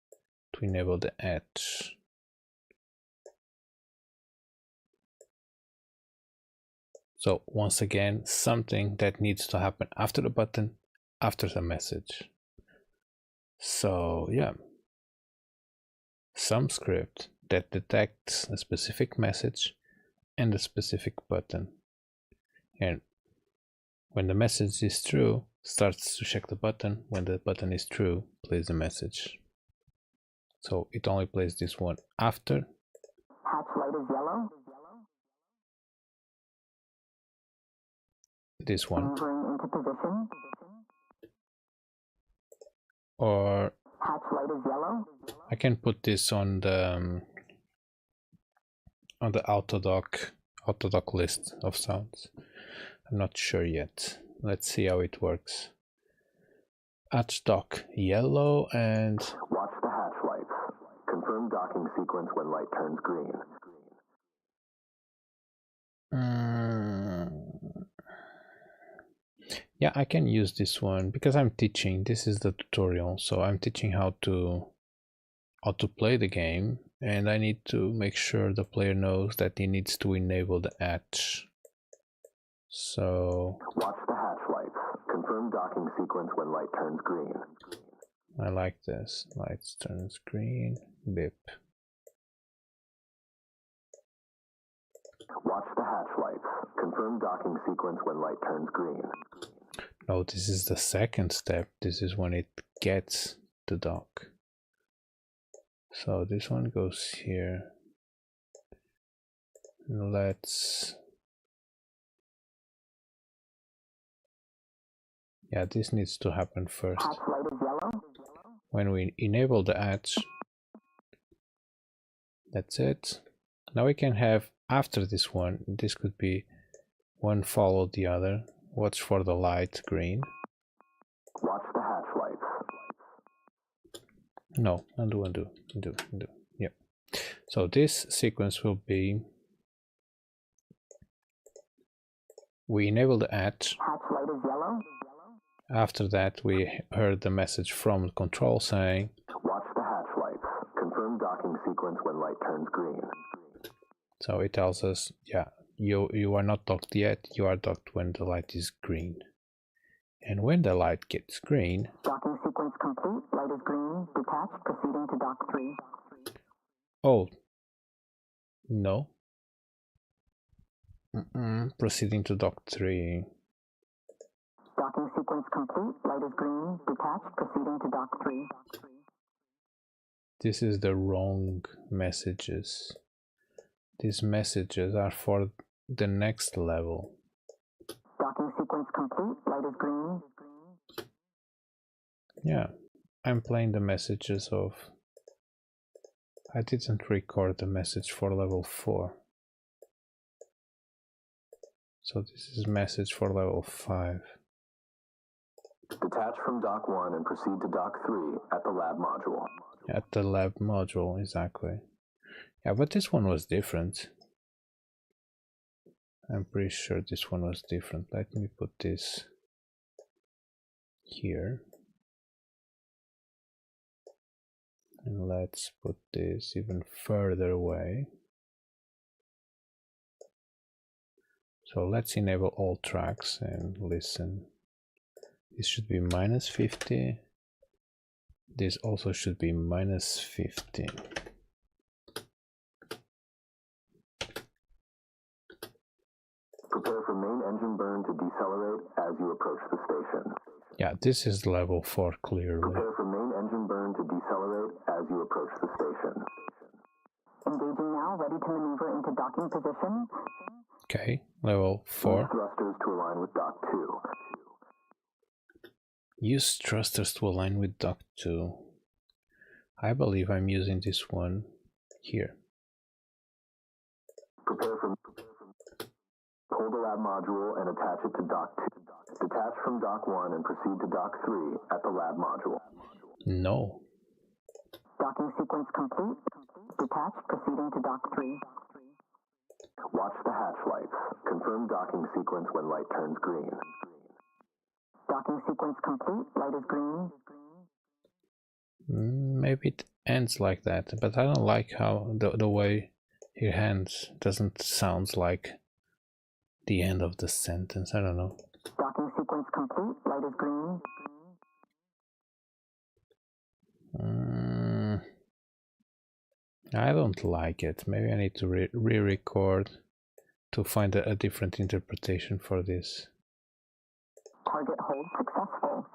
to enable the hatch. So once again, something that needs to happen after the button, after the message. So yeah, some script that detects a specific message and a specific button. And when the message is true, starts to check the button. When the button is true, plays the message. So it only plays this one after. Hatch light is yellow. This one. Maneuvering into position. Or Hatch light is yellow. I can put this on the autodoc list of sounds. I'm not sure yet. Let's see how it works. Hatch dock yellow and Watch the hatch lights. Confirm docking sequence when light turns green. Yeah, I can use this one because I'm teaching. This is the tutorial, so I'm teaching how to play the game, And I need to make sure the player knows that he needs to enable the hatch. So watch the hatch lights. Confirm docking sequence when light turns green. I like this. Lights turns green. Beep. Watch the hatch lights. Confirm docking sequence when light turns green. No, this is the second step. This is when it gets to dock. So this one goes here. Let's... Yeah, this needs to happen first. Hatch light is yellow. When we enable the hatch, that's it. Now we can have, after this one, this could be one follow the other. Watch for the light green. Watch the hatch lights. No, undo. Yep. So this sequence will be, we enable the hatch. Hatch light is yellow. After that, we heard the message from control saying, watch the hatch lights. Confirm docking sequence when light turns green. So it tells us, yeah, you are not docked yet, you are docked when the light is green. And when the light gets green... Docking sequence complete, light is green, detached, proceeding to dock 3. Oh, no. Proceeding to dock 3. Docking sequence complete, light is green, detached, proceeding to dock 3. This is the wrong messages. These messages are for the next level. Docking sequence complete, light is green. Yeah, I'm playing the messages of... I didn't record the message for level 4. So this is message for level 5. Detach from dock 1 and proceed to dock 3 at the lab module. At the lab module, exactly. Yeah, but this one was different. I'm pretty sure this one was different. Let me put this here. And let's put this even further away. So let's enable all tracks and listen. This should be -50. This also should be -50. Prepare for main engine burn to decelerate as you approach the station. Yeah, this is level 4 clearly. Prepare for main engine burn to decelerate as you approach the station. Engaging now, ready to maneuver into docking position. Okay, level 4. Use thrusters to align with dock 2. Use thrusters to align with dock 2. I believe I'm using this one here. Prepare for... Pull the lab module and attach it to dock 2. Detach from dock 1 and proceed to dock 3 at the lab module. No. Docking sequence complete. Detached, proceeding to dock 3. Watch the hatch lights. Confirm docking sequence when light turns green. Docking sequence complete, light is green. Maybe it ends like that, but I don't like how the way it ends doesn't sound like the end of the sentence. I don't know. Docking sequence complete, light is green. I don't like it. Maybe I need to re-record to find a different interpretation for this. Target hold successful.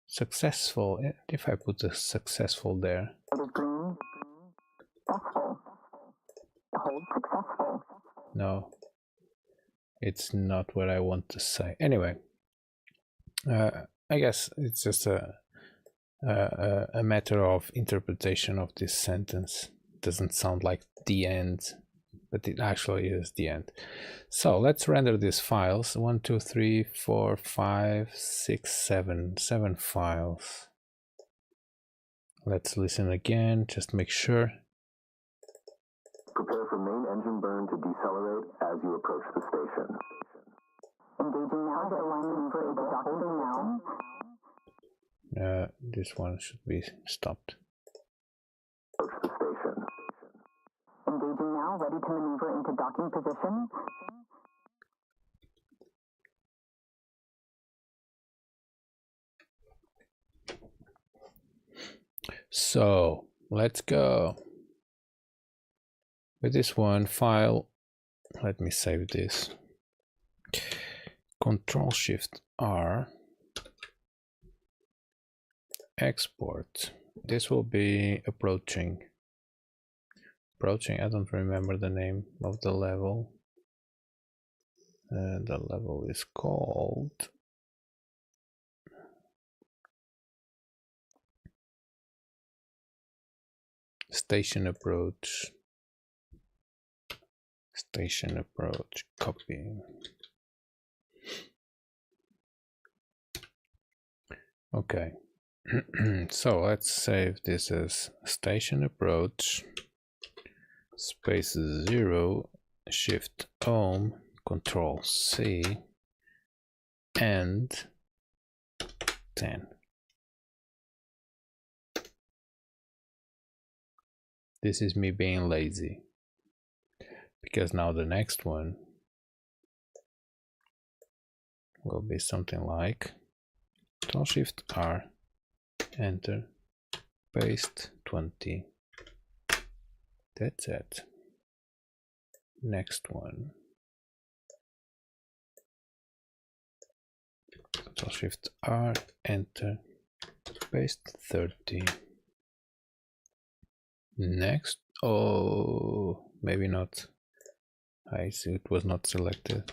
Successful. If I put a successful there. Light is green. Successful. Hold successful. No. It's not what I want to say. Anyway, I guess it's just a matter of interpretation of this sentence. It doesn't sound like the end, but it actually is the end. So let's render these files. 1, 2, 3, 4, 5, 6, 7. 7 files. Let's listen again, just make sure. Prepare for main engine burn to decelerate as you approach the station. Engaging now, the alignment for into docking now. This one should be stopped. Approach the station. Engaging now, ready to maneuver into docking position. So let's go with this one file. Let me save this. Control-Shift-R, export. This will be approaching. I don't remember the name of the level. The level is called Station Approach. Station Approach, copy. Okay. So let's save this as Station Approach space 0 Shift Home Control C and 10. This is me being lazy, because now the next one will be something like Control-Shift-R, enter, paste 20. That's it. Next one. Control-Shift-R, enter, paste 30. Next. Oh, maybe not. I see it was not selected.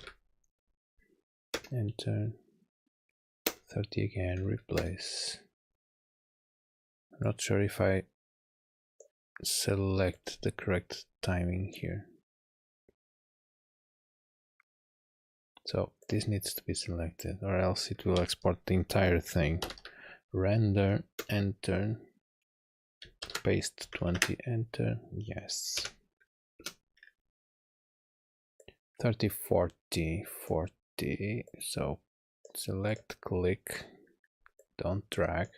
Enter 30 again, replace. I'm not sure if I select the correct timing here. So this needs to be selected, or else it will export the entire thing. Render, enter, paste 20, enter, yes. 30, 40, 40, so select, click, don't drag,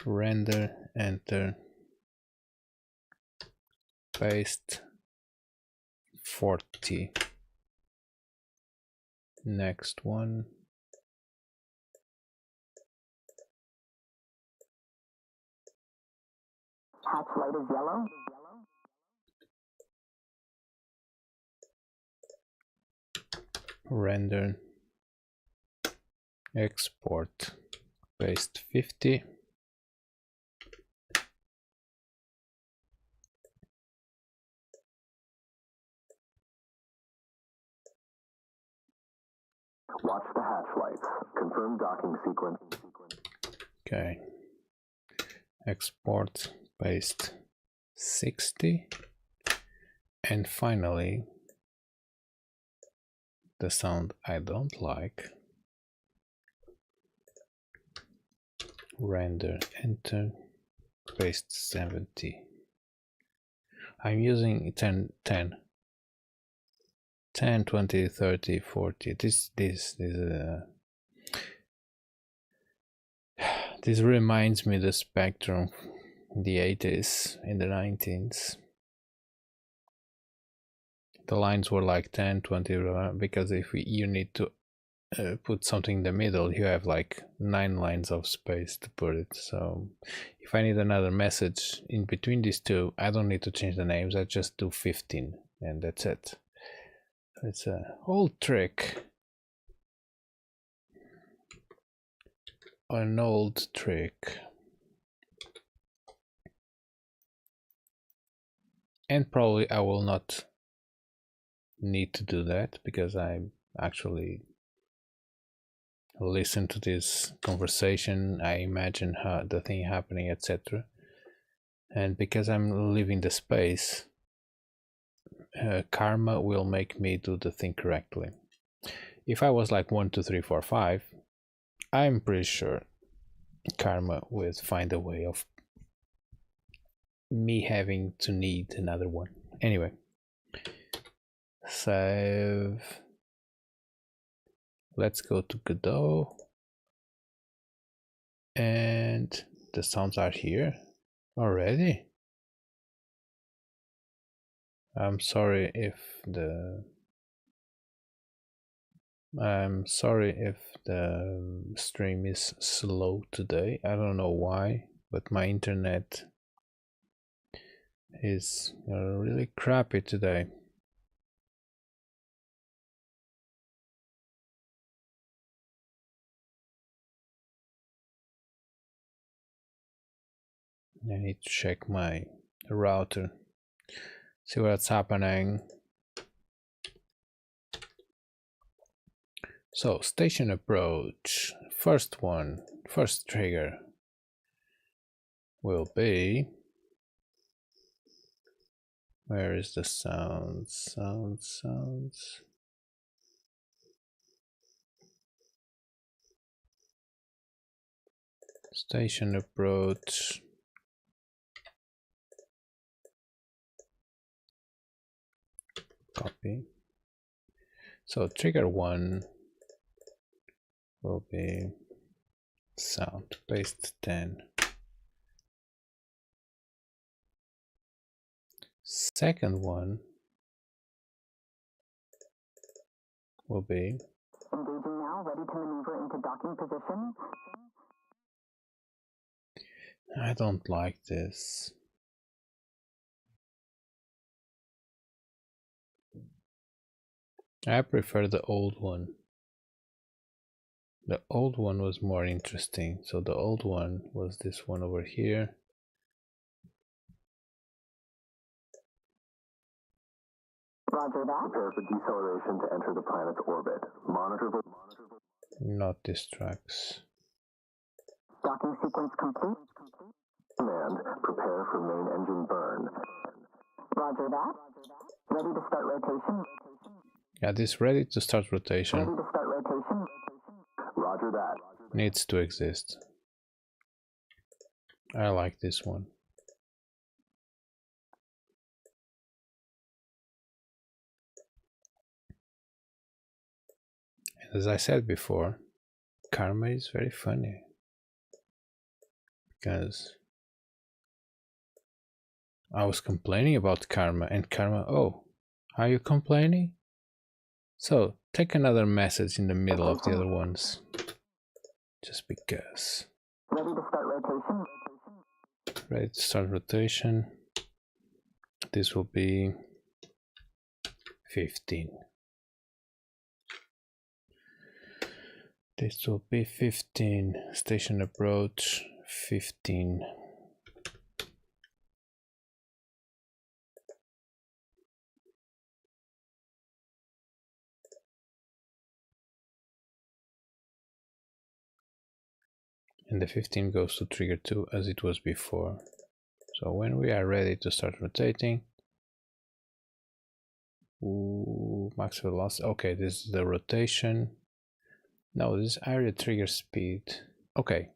render, enter, paste 40. Next one. Hatch light is yellow. Render, export, paste 50. Watch the hatch lights. Confirm docking sequence. Okay. Export, paste 60. And finally, the sound I don't like. Render, enter, paste 70. I'm using 10, 20, 30, 40. This reminds me the Spectrum, the 80s and the 19s. The lines were like 10, 20, because you need to put something in the middle, you have like 9 lines of space to put it. So if I need another message in between these two, I don't need to change the names, I just do 15 and that's it. It's an old trick. An old trick. And probably I will not need to do that because I actually listen to this conversation, I imagine the thing happening, etc. And because I'm leaving the space, karma will make me do the thing correctly. If I was like 1, 2, 3, 4, 5, I'm pretty sure karma would find a way of me having to need another one. Anyway, save. Let's go to Godot, and the sounds are here already. I'm sorry if the stream is slow today. I don't know why, but my internet is really crappy today. I need to check my router, see what's happening. So, station approach. First trigger will be, where is the sounds? Station approach. Copy. So trigger 1 will be sound. Paste 10. Second one will be Engaging now, ready to maneuver into docking position. I don't like this. I prefer the old one. The old one was more interesting. So the old one was this one over here. Roger that. Prepare for deceleration to enter the planet's orbit. Monitor. Not distracts. Docking sequence complete. Command. Prepare for main engine burn. Roger that. Ready to start rotation. Yeah, this ready to start rotation. Ready to start rotation. Roger that. Needs to exist. I like this one. As I said before, karma is very funny because I was complaining about karma and karma, oh, are you complaining? So take another message in the middle of the other ones, just because. Ready to start rotation. Ready to start rotation. This will be 15. This will be 15. Station approach 15. And the 15 goes to trigger 2 as it was before. So when we are ready to start rotating, max velocity. Okay, this is the rotation. No, this is area trigger speed. Okay,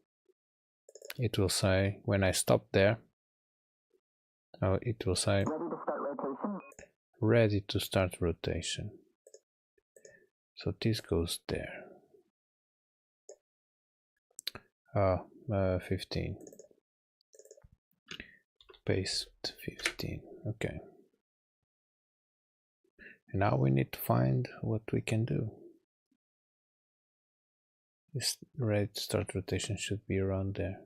it will say when I stop there. Oh, it will say ready to start rotation. So this goes there. 15. Paste 15. Okay. And now we need to find what we can do. This ready to start rotation should be around there.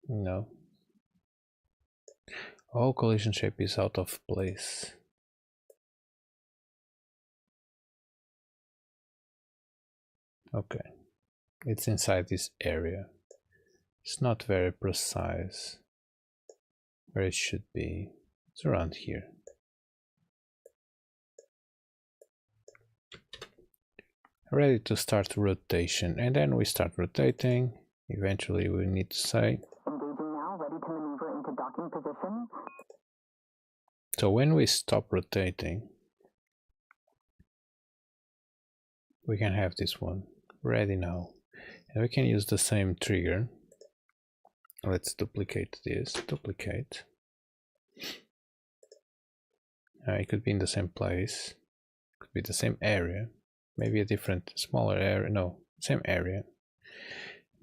No. All collision shape is out of place. Okay. It's inside this area. It's not very precise where it should be. It's around here. Ready to start rotation, and then we start rotating. Eventually we need to say engaging now, ready to maneuver into docking position. So when we stop rotating, we can have this one ready now, and we can use the same trigger. Let's duplicate this. Duplicate. It could be in the same place, could be the same area, maybe a different smaller area. No, same area.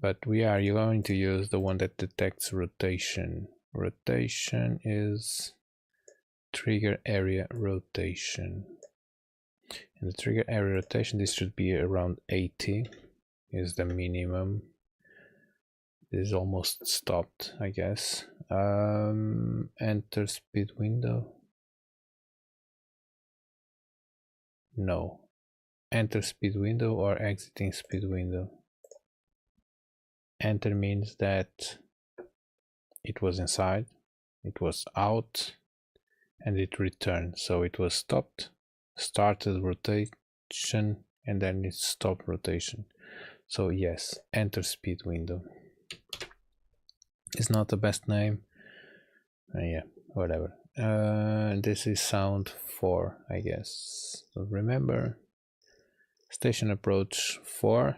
but we are going to use the one that detects rotation. Rotation is trigger area rotation. And the trigger area rotation, this should be around 80 is the minimum. This is almost stopped, I guess. Enter speed window. No. Enter speed window or exiting speed window. Enter means that it was inside, it was out, and it returned. So it was stopped, started rotation, and then it stopped rotation. So yes, enter speed window. It's not the best name. Yeah, whatever. This is sound 4, I guess. So remember, station approach 4.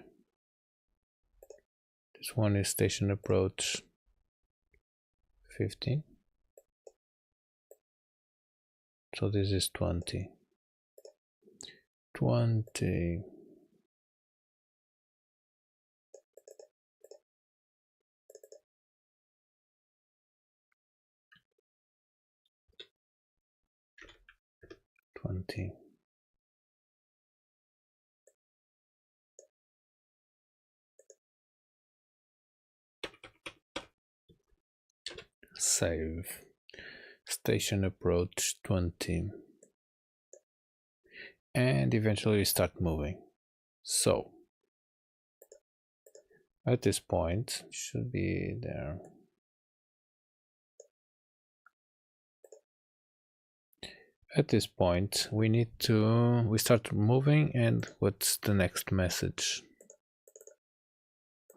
This one is station approach 15. So this is 20. 20. Save. Station approach 20. And eventually start moving. So at this point, should be there. At this point, we start moving, and what's the next message?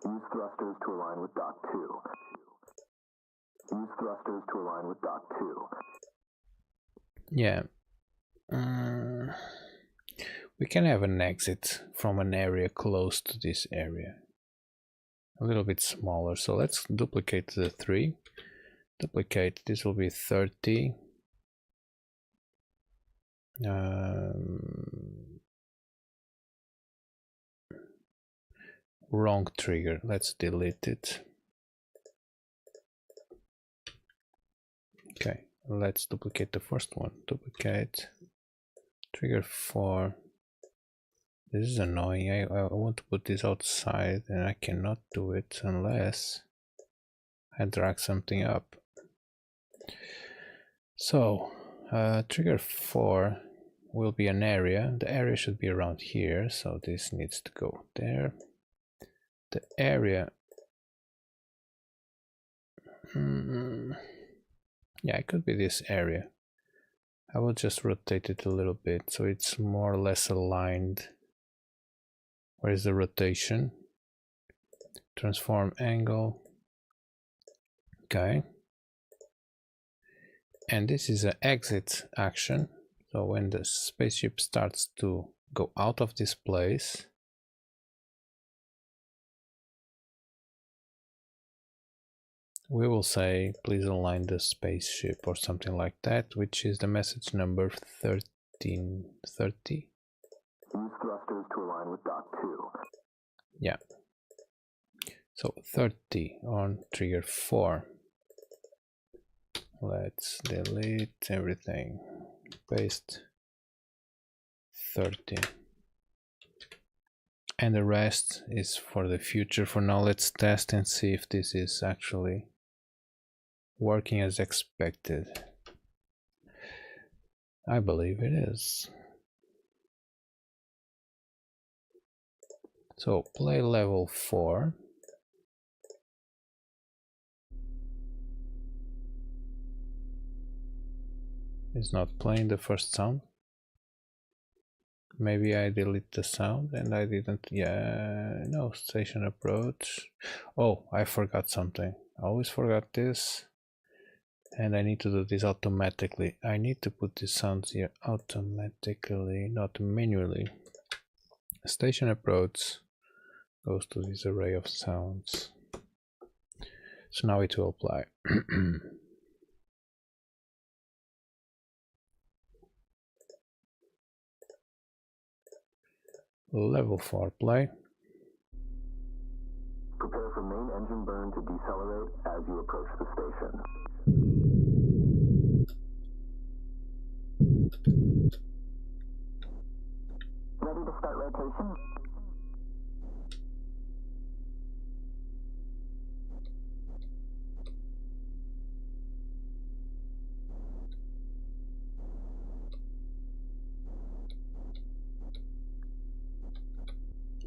Use thrusters to align with dock 2. Use thrusters to align with dock 2. Yeah. We can have an exit from an area close to this area. A little bit smaller. So let's duplicate the 3. Duplicate, this will be 30. Wrong trigger. Let's delete it. Okay, let's duplicate the first one. Duplicate trigger 4. This is annoying. I want to put this outside, and I cannot do it unless I drag something up. So trigger 4 will be an area. The area should be around here, so this needs to go there. The area, yeah, it could be this area. I will just rotate it a little bit so it's more or less aligned. Where is the rotation? Transform angle. Okay. And this is an exit action. So when the spaceship starts to go out of this place, we will say, please align the spaceship or something like that, which is the message number 1330. Use thrusters to align with dock 2. Yeah. So 30 on trigger 4. Let's delete everything. Paste 30. And the rest is for the future. For now, let's test and see if this is actually working as expected. I believe it is. So play level 4. It's not playing the first sound. Maybe I delete the sound and I didn't. Yeah, no, station approach. Oh, I forgot something. I always forgot this. And I need to do this automatically. I need to put the sounds here automatically, not manually. Station approach goes to this array of sounds. So now it will apply. Level 4 play. Prepare for main engine burn to decelerate as you approach the station. Ready to start rotation?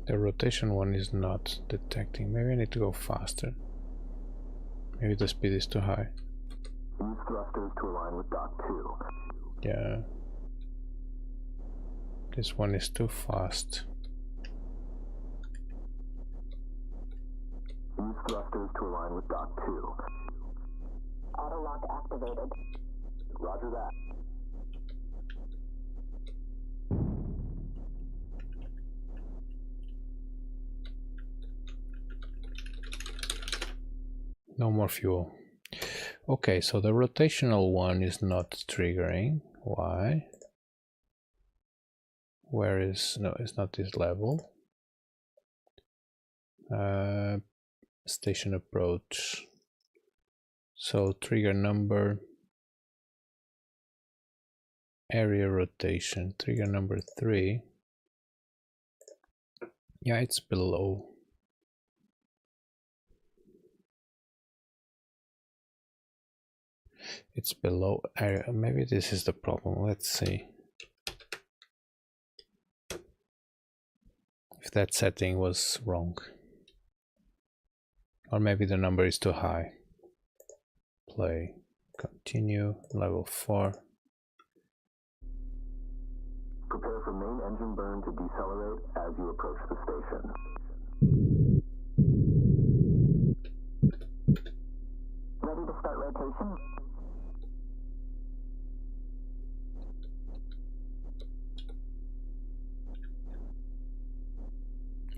The rotation one is not detecting. Maybe I need to go faster. Maybe the speed is too high. Use thrusters to align with Dock 2. Yeah. This one is too fast. Use thrusters to align with Dock 2. Auto lock activated. Roger that. No more fuel. Okay, so the rotational one is not triggering. Why? Where is... no, it's not this level. Station approach. So trigger number, area rotation, trigger number 3. Yeah, it's below. It's below area. Maybe this is the problem. Let's see if that setting was wrong. Or maybe the number is too high. Play, continue, level 4. Prepare for main engine burn to decelerate as you approach the station. Ready to start rotation?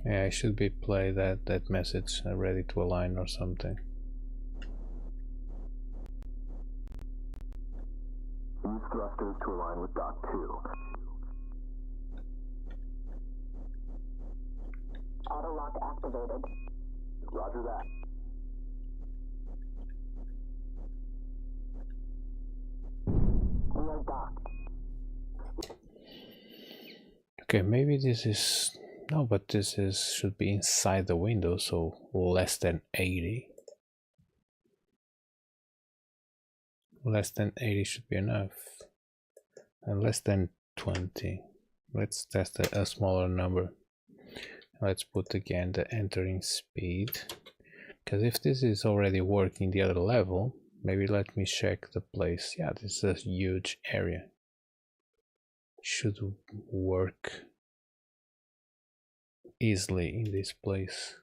Yeah, I should be play that message ready to align or something. Use thrusters to align with Dock 2. Auto lock activated. Roger that. We are docked. Okay, maybe this is... no, but this is should be inside the window, so less than 80. Less than 80 should be enough. And less than 20. Let's test a smaller number. Let's put again the entering speed. Because if this is already working the other level, maybe let me check the place. Yeah, this is a huge area. Should work easily in this place.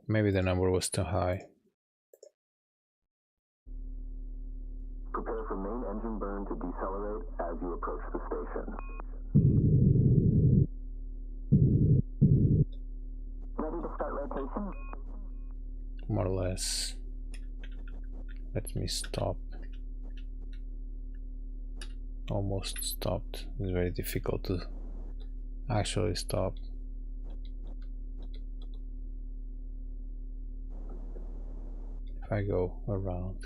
Maybe the number was too high. Prepare for main engine burn to decelerate as you approach the station. Ready to start rotation? More or less. Let me stop. Almost stopped. It's very difficult to actually stop. If I go around,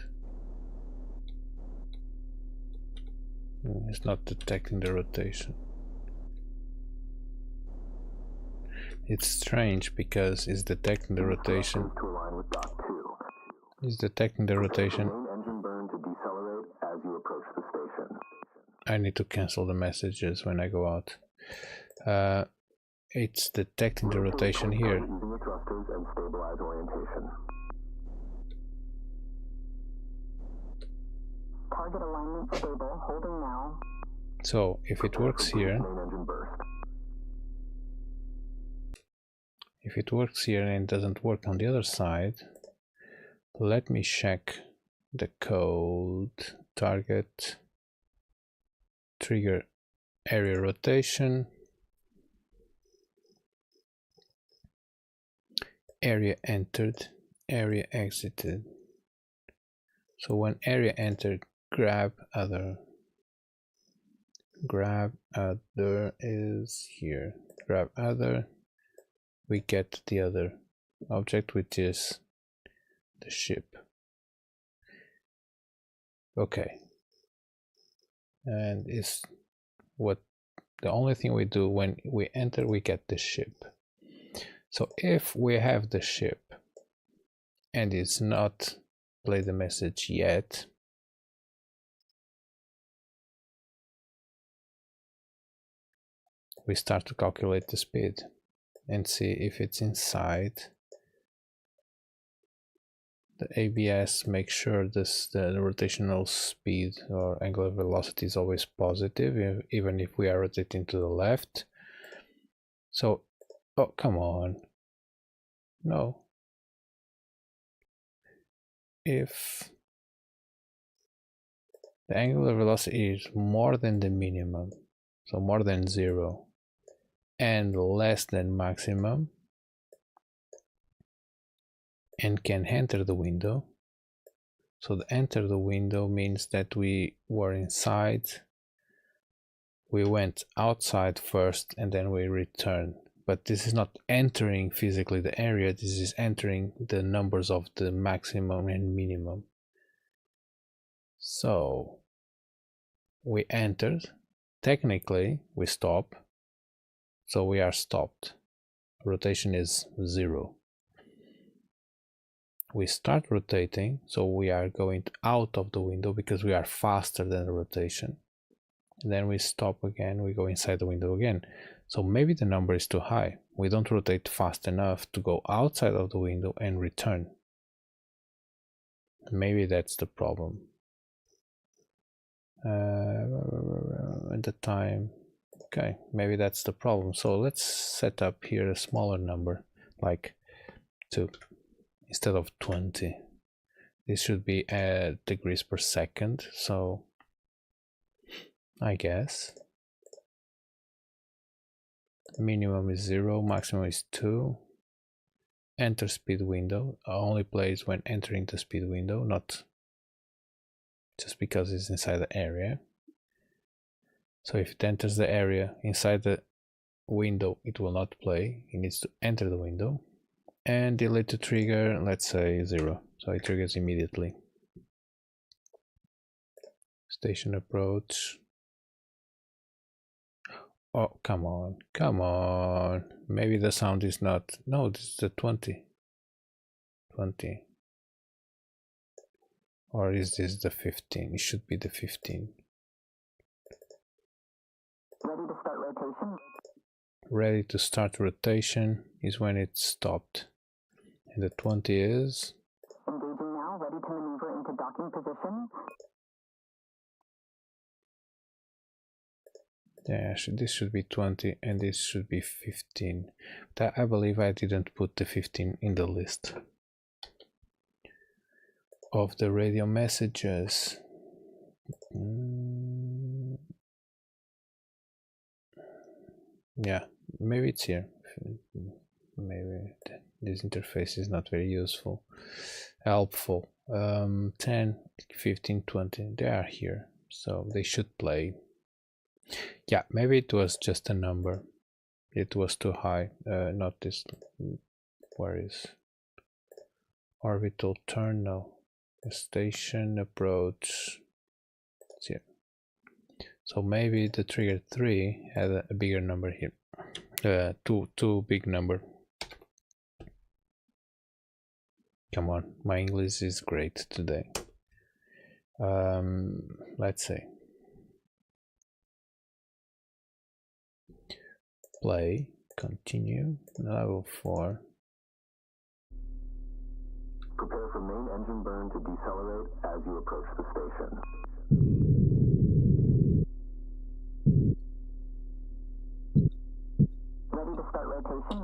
it's not detecting the rotation. It's strange because it's detecting the rotation. To align with Dock 2. It's detecting the rotation. Main engine burn to decelerate as you approach the station. I need to cancel the messages when I go out. It's detecting the rotation here. Using the thrusters and stabilize orientation. Target alignment stable, holding now. So if it works here, Main engine burst. if it works here and doesn't work on the other side, let me check the code. Target, trigger area rotation, area entered, area exited. So when area entered, grab other, grab other is here. Grab other, we get the other object, which is the ship. Okay, and is what the only thing we do when we enter, we get the ship. So if we have the ship and it's not play the message yet, we start to calculate the speed and see if it's inside. The ABS makes sure the rotational speed or angular velocity is always positive, even if we are rotating to the left. So, oh, come on. No. If the angular velocity is more than the minimum, so more than 0, and less than maximum, and can enter the window. So the enter the window means that we were inside, we went outside first, and then we return. But this is not entering physically the area, this is entering the numbers of the maximum and minimum. So we entered, technically we stop, so we are stopped. Rotation is 0. We start rotating, so we are going out of the window because we are faster than the rotation. And then we stop again, we go inside the window again. So maybe the number is too high. We don't rotate fast enough to go outside of the window and return. Maybe that's the problem. At the time, okay, maybe that's the problem. So let's set up here a smaller number, like 2. Instead of 20. This should be degrees per second, so I guess minimum is 0, maximum is 2. Enter speed window only plays when entering the speed window, not just because it's inside the area. So if it enters the area inside the window, it will not play. It needs to enter the window. And delete the trigger, let's say 0, so it triggers immediately. Station approach. Oh, come on, come on. Maybe the sound is not, no, this is the 20. Or is this the 15? It should be the 15. Ready to start rotation? Ready to start rotation is when it's stopped. And the 20 is? Engaging now, ready to maneuver into docking position. Yeah, this should be 20 and this should be 15. But I believe I didn't put the 15 in the list of the radio messages. Yeah, maybe it's here. Maybe this interface is not very helpful. 10, 15, 20, they are here, so they should play. Yeah, maybe it was just a number. It was too high. Not this. Where is orbital turn? No. Station approach. It's here. So maybe the trigger 3 had a bigger number here. Too big number. Come on, my English is great today. Let's see. Play, continue, level 4. Prepare for main engine burn to decelerate as you approach the station. Ready to start rotation?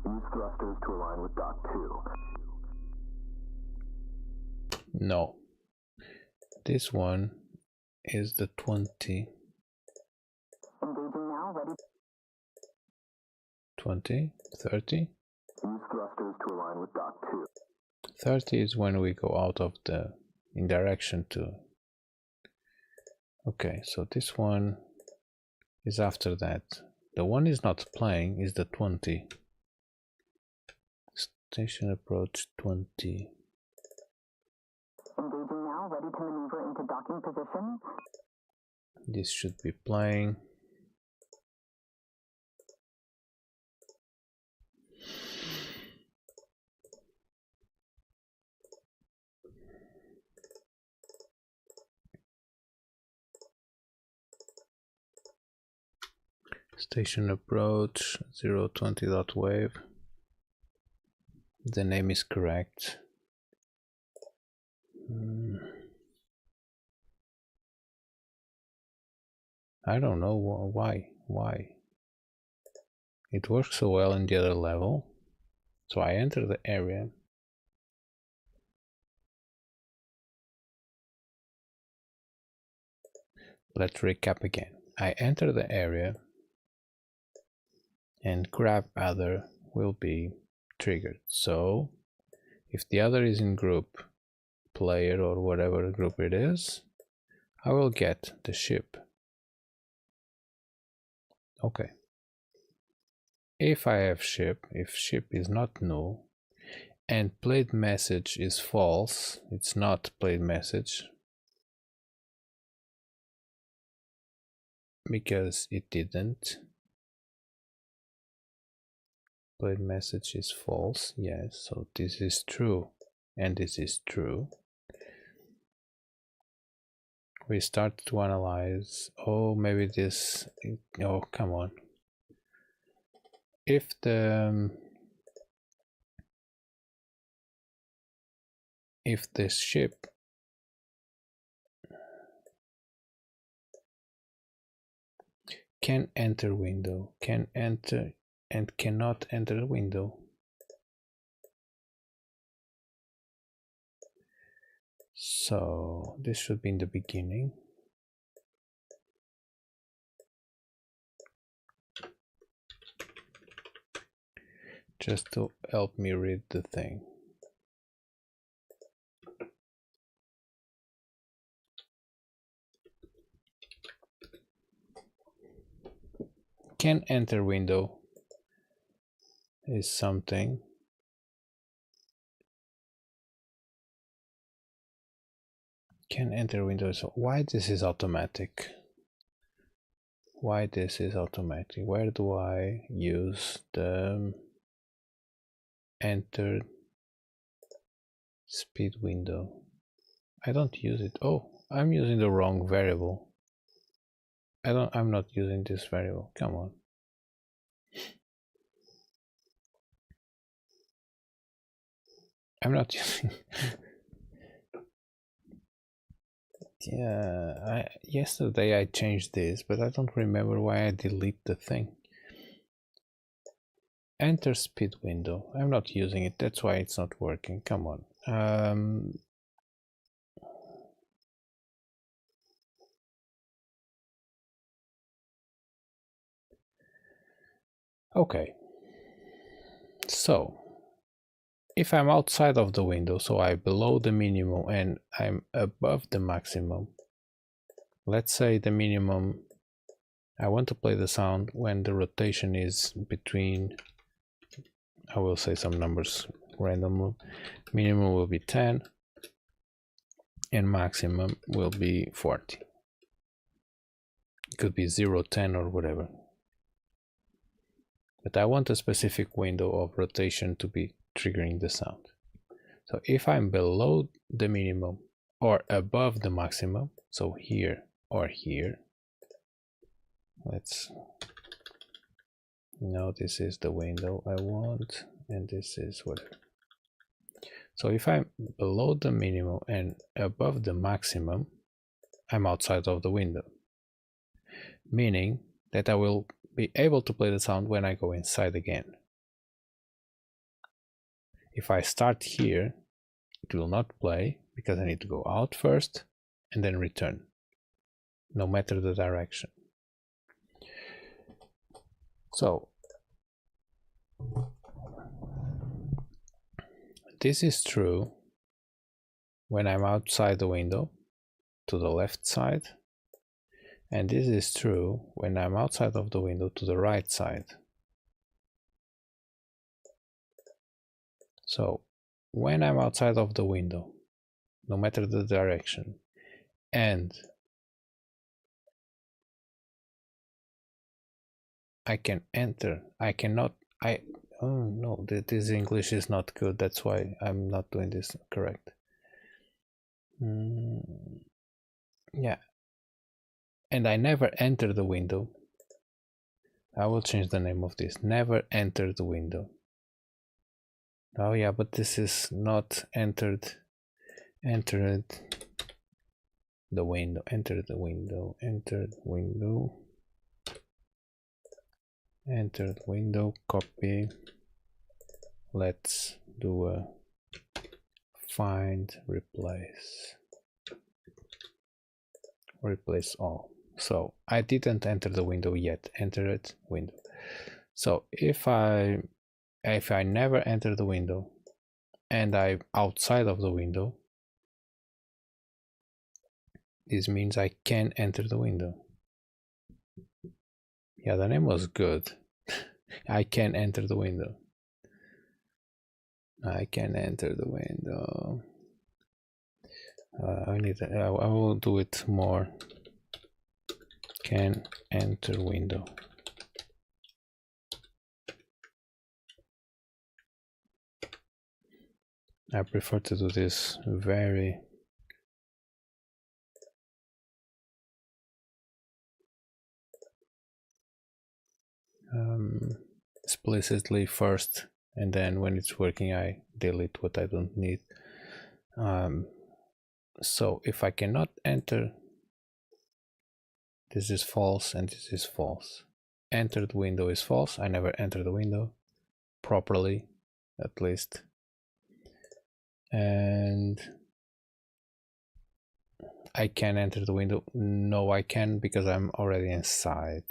Use thrusters to align with dock 2. No. This one is the 20. Engaging now, ready. 20, 30. Use thrusters to align with dock 2. 30 is when we go out of the in direction to. Okay, so this one is after that. The one is not playing is the 20. Station approach 20. Engaging now, ready to maneuver into docking position. This should be playing. Station approach 020.wave. The name is correct. I don't know why. It works so well in the other level. So I enter the area. Let's recap again. I enter the area and grab other will be triggered. So if the other is in group player or whatever group it is, I will get the ship. Okay. If I have ship, if ship is not null and played message is false, it's not played message because it didn't. Played message is false, yes, so this is true and this is true. We start to analyze. Oh, maybe this. Oh, come on. If the ship can enter window, can enter and cannot enter the window. So this should be in the beginning. Just to help me read the thing. Can enter window is something. Can enter window. So why this is automatic? Why this is automatic? Where do I use the enter speed window? I don't use it. Oh, I'm using the wrong variable. I'm not using this variable. Come on. I'm not using. Yeah, yesterday I changed this, but I don't remember why I delete the thing. Enter speed window. I'm not using it. That's why it's not working. Come on. Okay. So if I'm outside of the window, so I'm below the minimum and I'm above the maximum, let's say the minimum, I want to play the sound when the rotation is between, I will say some numbers randomly, minimum will be 10 and maximum will be 40. It could be 0, 10 or whatever. But I want a specific window of rotation to be triggering the sound. So if I'm below the minimum or above the maximum, so here or here, let's, no, this is the window I want and this is whatever. So if I'm below the minimum and above the maximum, I'm outside of the window, meaning that I will be able to play the sound when I go inside again. If I start here, it will not play because I need to go out first and then return, no matter the direction. So this is true when I'm outside the window to the left side, and this is true when I'm outside of the window to the right side. So when I'm outside of the window, no matter the direction, and I can enter, oh no, this English is not good, that's why I'm not doing this correct. Yeah, and I never enter the window. I will change the name of this, never enter the window. Oh yeah, but this is not entered the window, enter the window, enter the window, enter the window, copy. Let's do a find replace all. So I didn't enter the window yet, entered window. So if I never enter the window and I'm outside of the window, this means I can enter the window. Yeah, the name was good. I can enter the window. I can enter the window. I will do it more. Can enter window. I prefer to do this very explicitly first, and then when it's working I delete what I don't need. So if I cannot enter, this is false and this is false. Entered window is false. I never enter the window properly, at least. And I can enter the window. No, I can, because I'm already inside.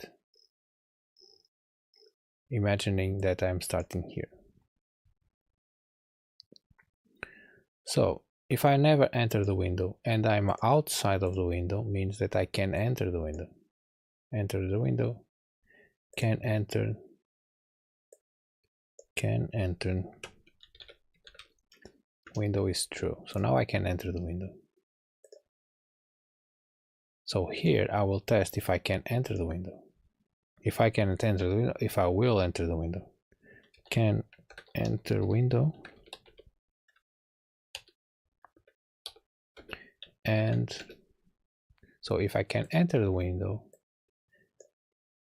Imagining that I'm starting here. So if I never enter the window and I'm outside of the window, means that I can enter the window. Enter the window, can enter. Window is true. So now I can enter the window. So here I will test if I can enter the window. If I cannot enter the window, if I will enter the window. Can enter window. And so if I can enter the window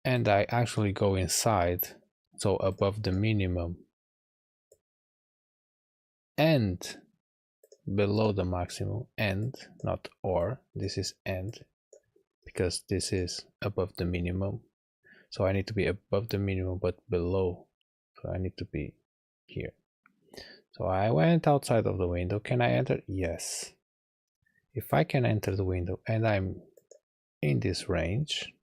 and I actually go inside, so above the minimum and below the maximum, and not or, this is and, because this is above the minimum. So I need to be above the minimum but below, so I need to be here. So I went outside of the window. Can I enter? Yes. If I can enter the window and I'm in this range,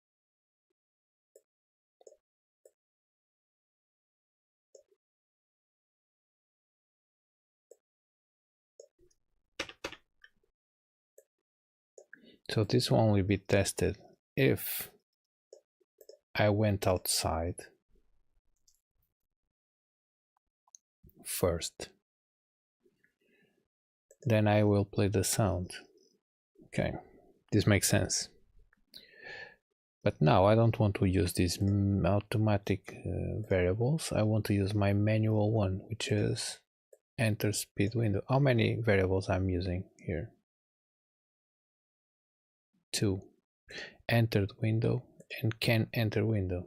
so this will only be tested if I went outside first. Then I will play the sound. Okay, this makes sense. But now I don't want to use these automatic variables. I want to use my manual one, which is enter speed window. How many variables I'm using here? 2. Entered window and can enter window.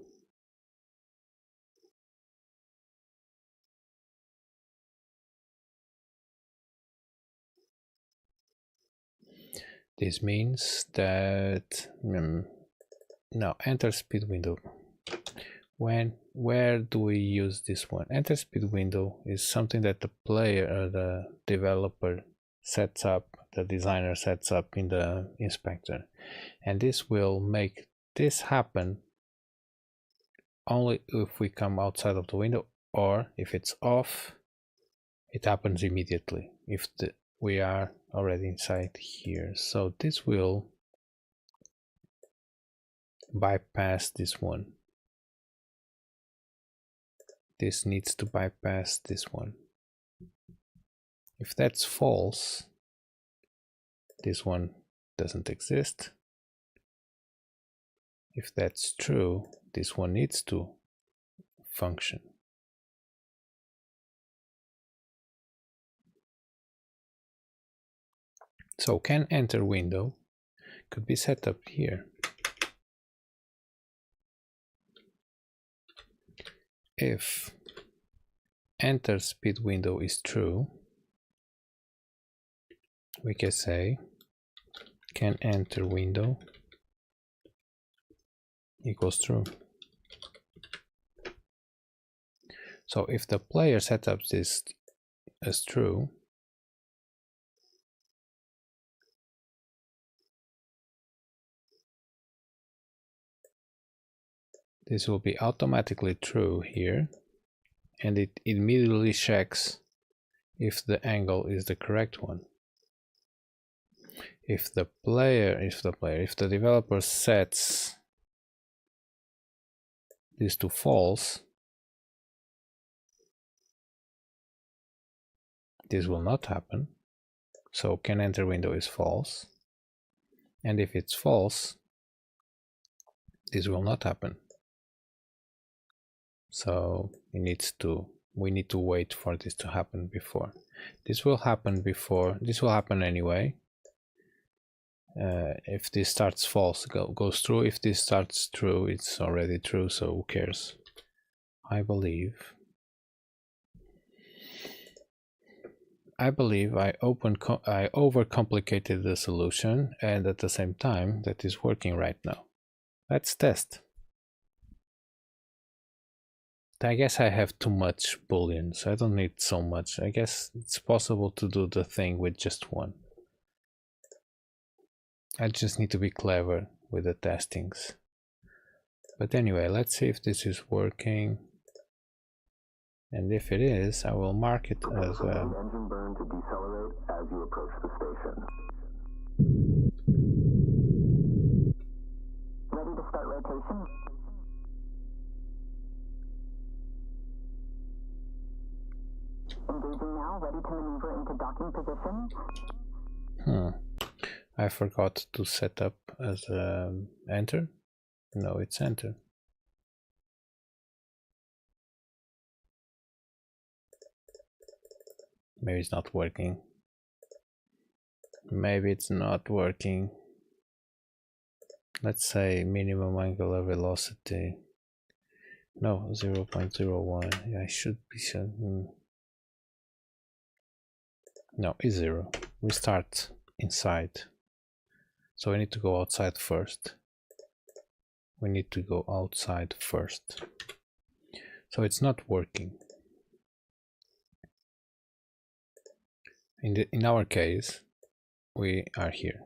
This means that now enter speed window. Where do we use this one? Enter speed window is something that the player or the developer sets up, the designer sets up in the inspector, and this will make this happen only if we come outside of the window, or if it's off it happens immediately if we are already inside here. So this will bypass this one. This needs to bypass this one. If that's false, this one doesn't exist. If that's true, this one needs to function. So can enter window could be set up here. If enter speed window is true, we can say can enter window equals true. So if the player setups this as true, this will be automatically true here, and it immediately checks if the angle is the correct one. If the developer sets this to false, this will not happen. So can enter window is false, and if it's false, this will not happen. So we need to wait for this to happen before. This will happen anyway. If this starts false, goes true. If this starts true, it's already true, so who cares? I believe I overcomplicated the solution, and at the same time that is working right now. Let's test. I guess I have too much boolean, so I don't need so much. I guess it's possible to do the thing with just one. I just need to be clever with the testings. But anyway, let's see if this is working. And if it is, I will mark it as engine burn to decelerate as you approach the station. Ready to start rotation? Engaging now, ready to maneuver into docking position. I forgot to set up as enter. No, it's enter. Maybe it's not working. Maybe it's not working. Let's say minimum angular velocity. No, 0.01. Yeah, I should be sure. No, it's 0. We start inside. So we need to go outside first. So it's not working. In our case, we are here.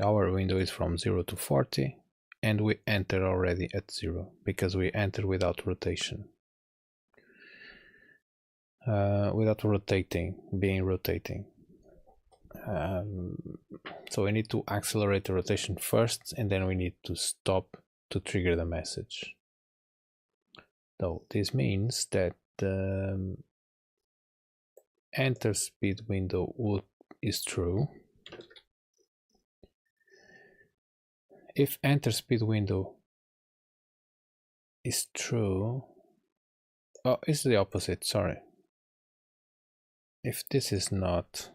Our window is from 0 to 40, and we enter already at 0 because we enter without rotation. Without rotating. So we need to accelerate the rotation first, and then we need to stop to trigger the message. So this means that the enter speed window is true. If enter speed window is true, oh, it's the opposite, sorry. If this is not,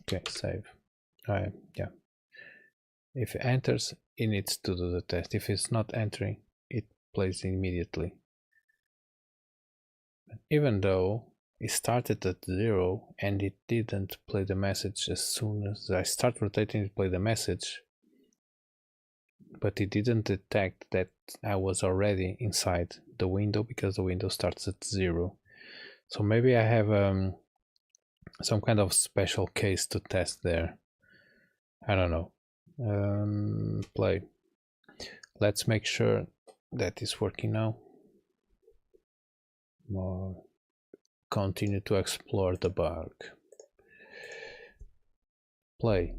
okay, save. Yeah. If it enters, it needs to do the test. If it's not entering, it plays immediately. But even though it started at 0 and it didn't play the message as soon as I start rotating, it played the message, but it didn't detect that I was already inside the window because the window starts at 0. So maybe I have some kind of special case to test there. I don't know. Play. Let's make sure that is working now. More. continue to explore the bug. Play.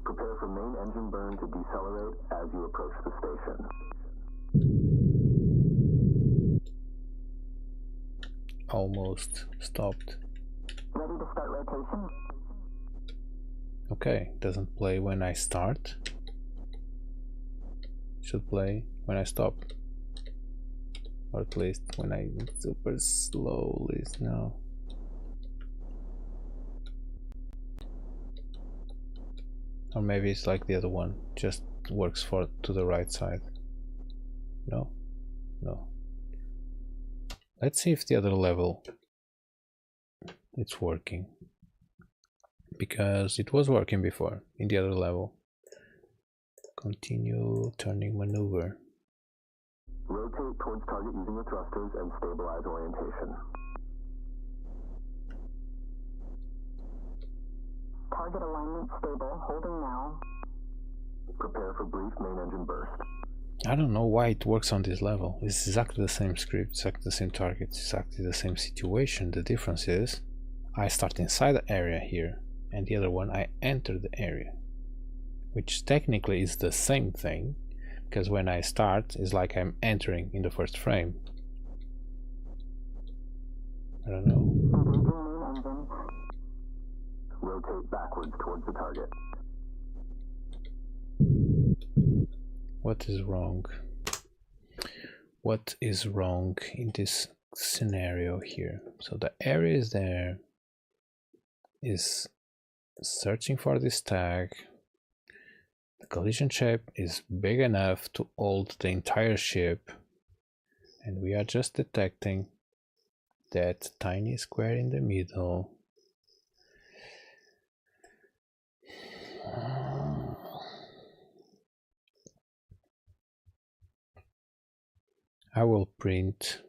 Prepare for main engine burn to decelerate as you approach the station. Almost stopped. Ready to start rotation? Okay, doesn't play when I start. Should play when I stop. Or at least when I super slowly now. Or maybe it's like the other one, just works to the right side. No? No. Let's see if the other level it's working. Because it was working before in the other level. Continue turning maneuver. Rotate towards target using the thrusters and stabilize orientation. Target alignment stable, holding now. Prepare for brief main engine burst. I don't know why it works on this level. It's exactly the same script, exactly the same target, exactly the same situation. The difference is I start inside the area here, and the other one I enter the area, which technically is the same thing, because when I start it's like I'm entering in the first frame. I don't know. Rotate backwards towards the target. What is wrong? What is wrong in this scenario here? So the area is there, is searching for this tag. The collision shape is big enough to hold the entire ship, and we are just detecting that tiny square in the middle. I will print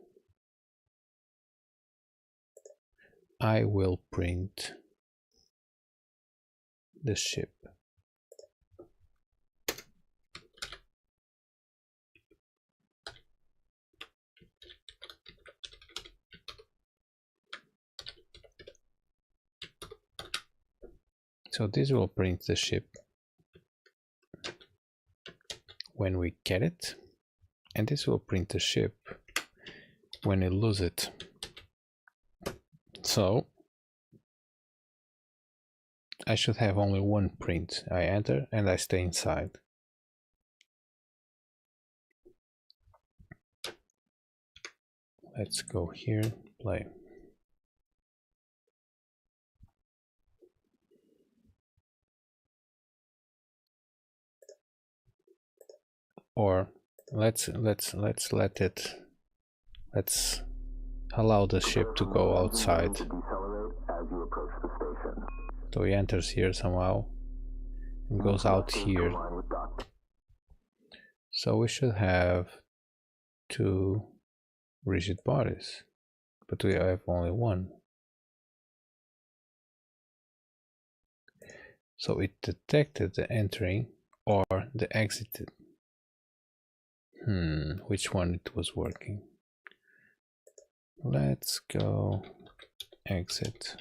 the ship. So this will print the ship when we get it, and this will print the ship when we lose it. So I should have only one print. I enter and I stay inside. Let's go here, play. Or let's allow the ship to go outside. So he enters here somehow and goes out here. So we should have two rigid bodies, but we have only one. So it detected the entering or the exited. Which one it was working? Let's go exit.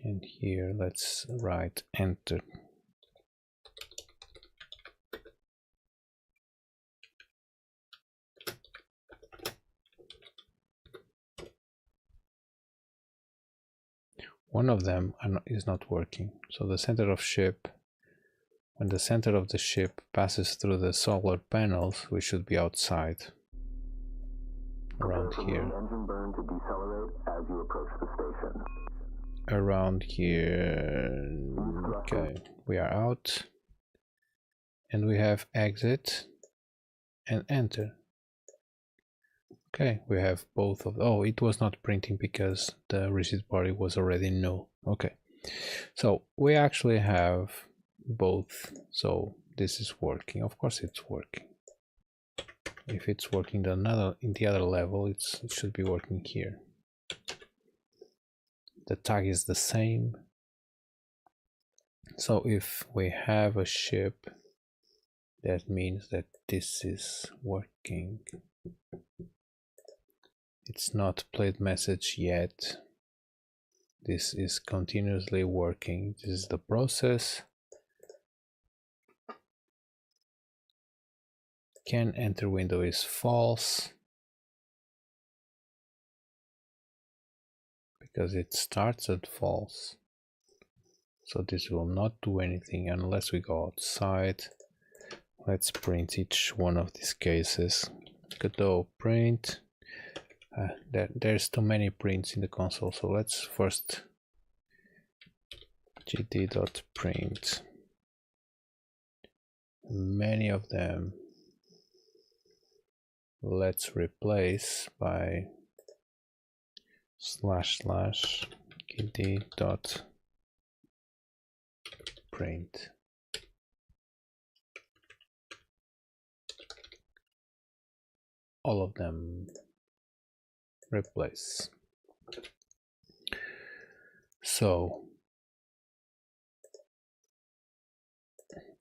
And here let's write enter. One of them is not working. So the center of ship, when the center of the ship passes through the solar panels, we should be outside. Around here. Engine burn to decelerate as you approach the station. Around here. Okay, we are out. And we have exit and enter. Okay, we have both of. Oh, it was not printing because the rigid body was already null. Okay, so we actually have both. So this is working. Of course, it's working. If it's working in the other level, it should be working here. The tag is the same. So if we have a ship, that means that this is working. It's not played message yet. This is continuously working. This is the process. Can enter window is false because it starts at false. So this will not do anything unless we go outside. Let's print each one of these cases. Godot print. There's too many prints in the console, so let's first gd.print many of them. Let's replace by //gd.print. All of them replace. So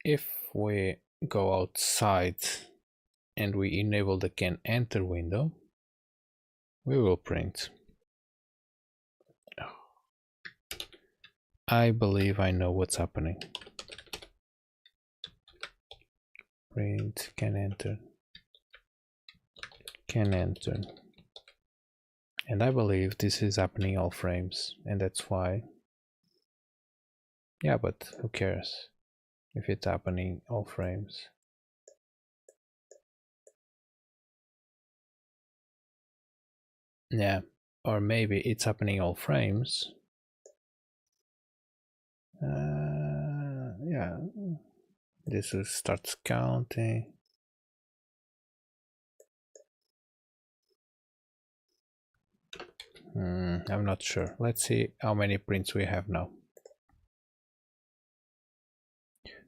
if we go outside and we enable the can enter window, we will print. I believe I know what's happening. Print can enter. Can enter. And I believe this is happening all frames, and that's why. Yeah, but who cares if it's happening all frames? Yeah, or maybe it's happening all frames. Yeah, this will start counting. I'm not sure. Let's see how many prints we have now.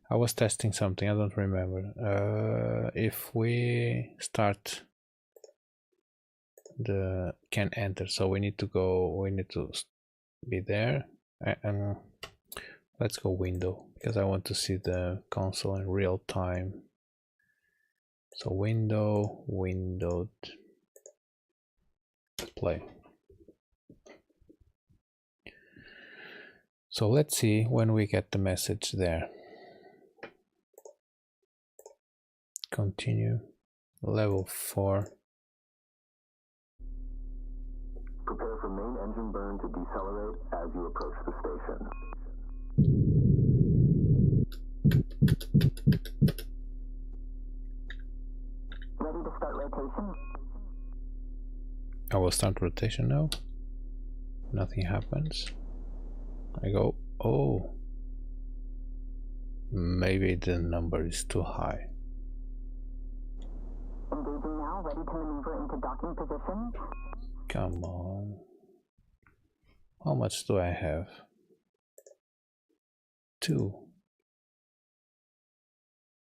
I was testing something, I don't remember. If we start the can enter, so we need to be there, and let's go window, because I want to see the console in real time. So window, play. So let's see when we get the message there. Continue, level 4. Prepare for main engine burn to decelerate as you approach the station. Ready to start rotation? I will start rotation now. Nothing happens. I go, oh, maybe the number is too high. Engaging now, ready to maneuver into docking position. Come on. How much do I have? 2.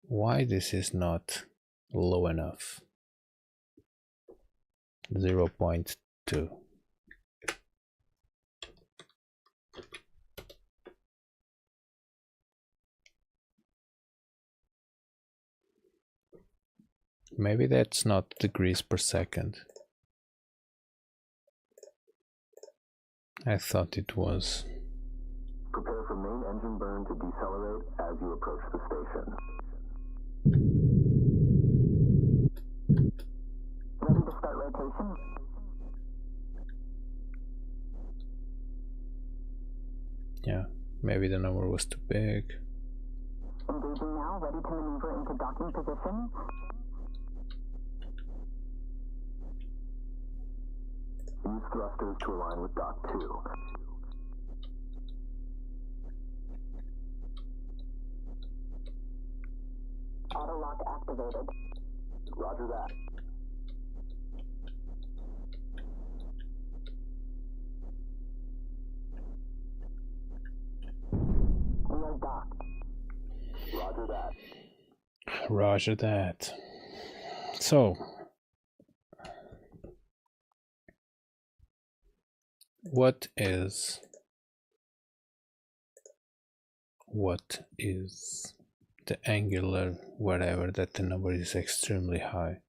Why this is not low enough? 0.2. Maybe that's not degrees per second. I thought it was. Prepare for main engine burn to decelerate as you approach the station. Ready to start rotation? Yeah, maybe the number was too big. Engaging now, ready to maneuver into docking position. Use thrusters to align with dock 2. Auto lock activated. Roger that. We are docked. Roger that. Roger that. So, what is the angular whatever that the number is extremely high?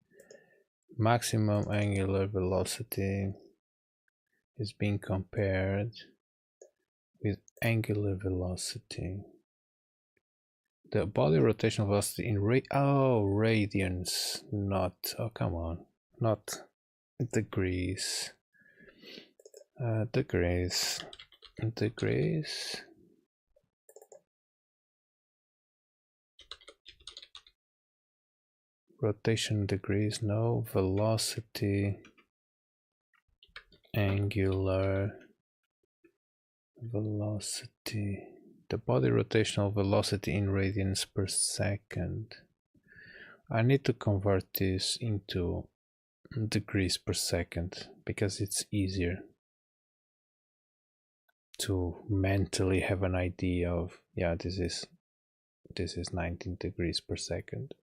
maximum angular velocity is being compared with angular velocity. The body rotational velocity in radians, not, oh come on, not degrees. Degrees. Rotation degrees, no. Velocity, angular velocity. The body rotational velocity in radians per second. I need to convert this into degrees per second because it's easier to mentally have an idea of, yeah, this is 19 degrees per second.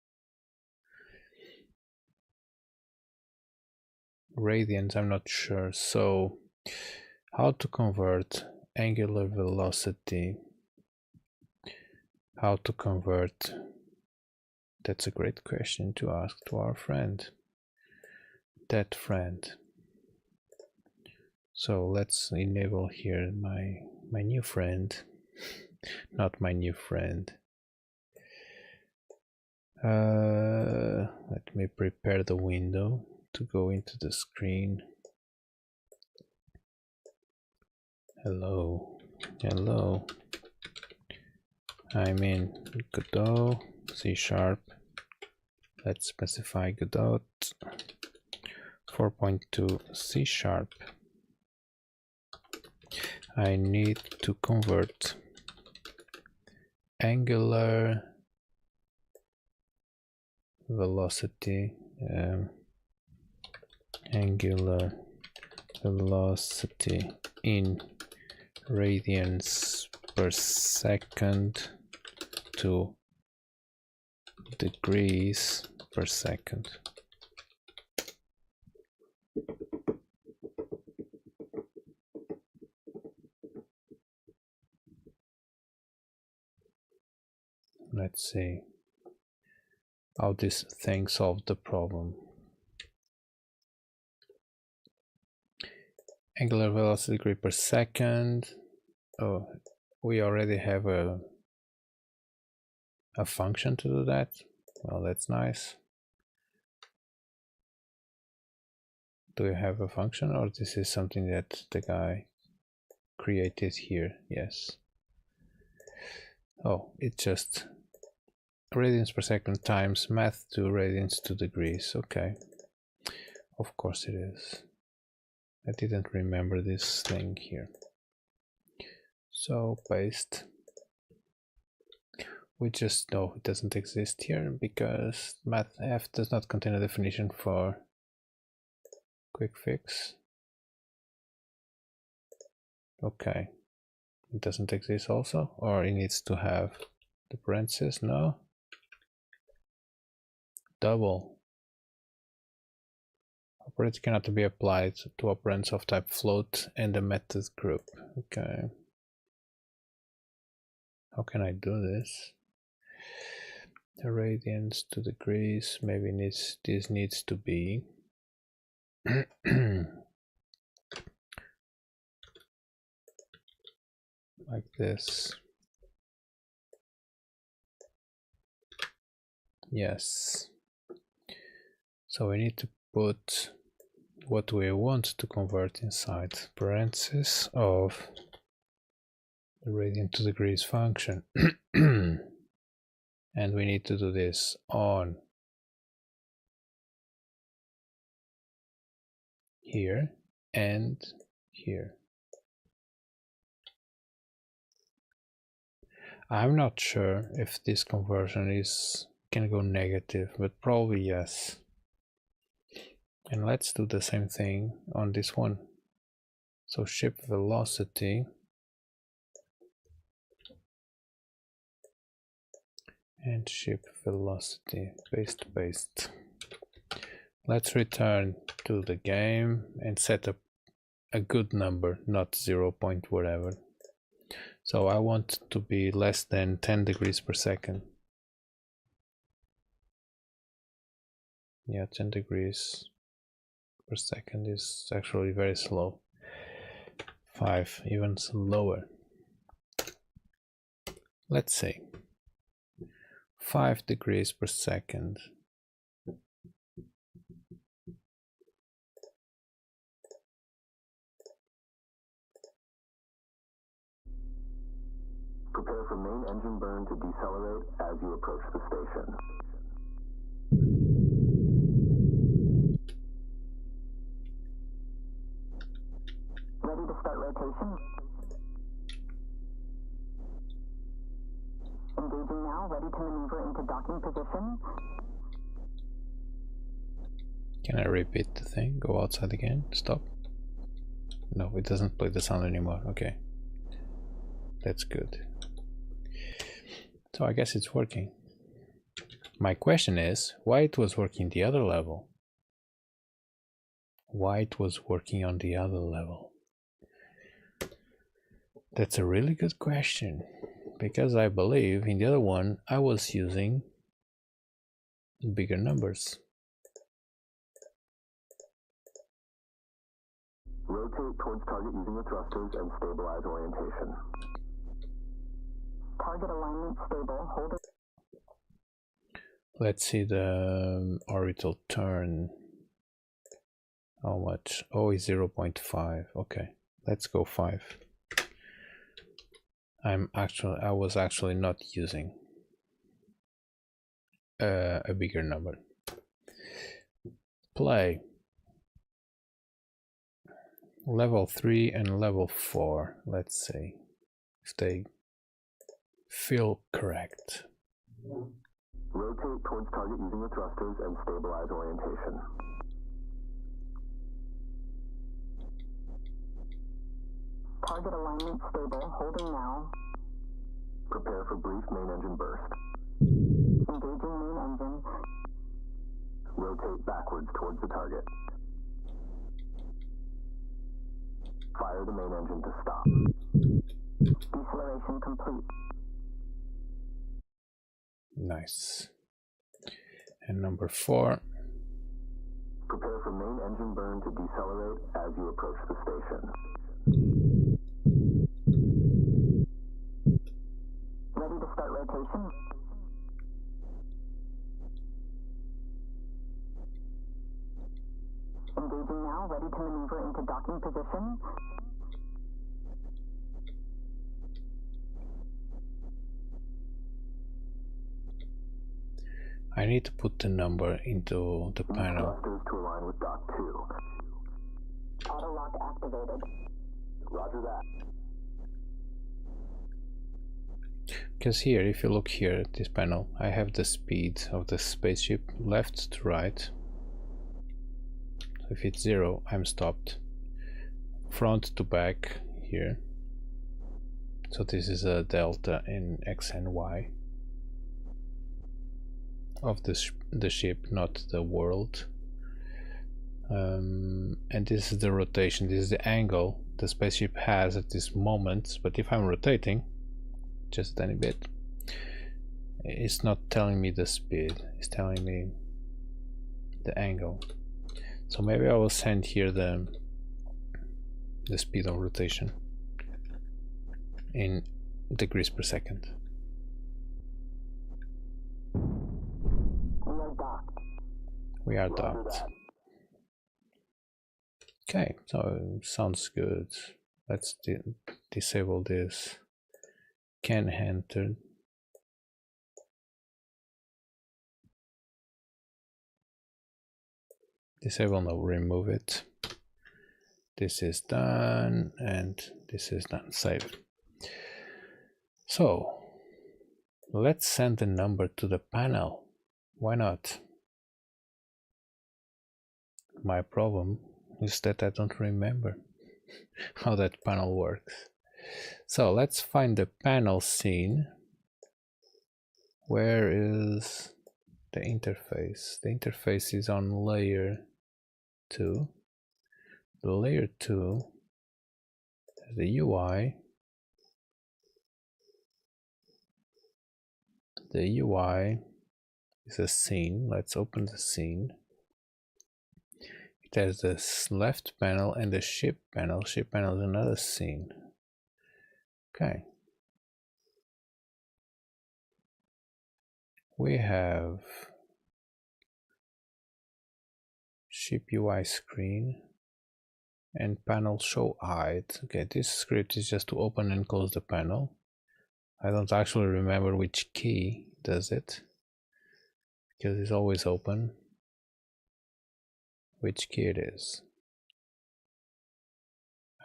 Radians, I'm not sure. So how to convert angular velocity? How to convert? That's a great question to ask to our friend, that friend. So let's enable here my new friend, not my new friend. Let me prepare the window to go into the screen. Hello. I'm in Godot, C#. Let's specify Godot 4.2 C#. I need to convert angular velocity, angular velocity in radians per second to degrees per second. Let's see how this thing solved the problem. Angular velocity degree per second. Oh, we already have a function to do that. Well, that's nice. Do you have a function, or this is something that the guy created here? Yes. Oh, it's just radians per second times math to radians to degrees. Okay, of course it is. I didn't remember this thing here. So paste. We just know it doesn't exist here because mathf does not contain a definition for quick fix. Okay, it doesn't exist also, or it needs to have the parentheses. No, double. Operator cannot be applied to operands of type float and the method group. Okay, how can I do this? The radians to degrees, maybe this needs to be like this. Yes. So we need to put what we want to convert inside parentheses of the radian to degrees function. And we need to do this on here and here. I'm not sure if this conversion can go negative, but probably yes. And let's do the same thing on this one. So ship velocity and ship velocity, paste. Let's return to the game and set up a good number, not 0 point whatever. So I want to be less than 10 degrees per second. Yeah, 10 degrees per second is actually very slow. 5, even slower. Let's say 5 degrees per second. Prepare for main engine burn to decelerate as you approach the station. Ready to start rotation. Engaging now, ready to maneuver into docking position. Can I repeat the thing? Go outside again? Stop? No, it doesn't play the sound anymore. Okay. That's good. So I guess it's working. My question is, why it was working the other level? Why it was working on the other level? That's a really good question, because I believe in the other one I was using bigger numbers. Rotate towards target using the thrusters and stabilize orientation. Target alignment stable. Hold it. Let's see the orbital turn. How much? Oh, it's 0.5. Okay, let's go 5. I was actually not using a bigger number. Play. Level 3 and level 4. Let's see if they feel correct. Rotate towards target using the thrusters and stabilize orientation. Target alignment stable. Holding now. Prepare for brief main engine burst. Engaging main engine. Rotate backwards towards the target. Fire the main engine to stop. Deceleration complete. Nice. And number 4. Prepare for main engine burn to decelerate as you approach the station. Ready to start rotation. Engaging now, ready to maneuver into docking position. I need to put the number into the panel. Thrusters to align with dock 2. Auto lock activated. Roger that. Because here, if you look here at this panel, I have the speed of the spaceship left to right. So if it's 0, I'm stopped. Front to back here. So this is a delta in X and Y of the ship, not the world. And this is the rotation, this is the angle the spaceship has at this moment. But if I'm rotating just a tiny bit, it's not telling me the speed, it's telling me the angle. So maybe I will send here the speed of rotation in degrees per second. We are docked. We are docked. Okay, so sounds good. Let's disable this. Can enter. Disable, no, remove it. This is done, and this is done. Save. So let's send the number to the panel. Why not? My problem is that I don't remember how that panel works. So let's find the panel scene. Where is the interface? The interface is on layer 2. The layer 2 has the UI. The UI is a scene. Let's open the scene. there's this left panel and the ship panel. Ship panel is another scene. Okay. We have ship UI screen and panel show hide. Okay, this script is just to open and close the panel. I don't actually remember which key does it, because it's always open. Which key it is.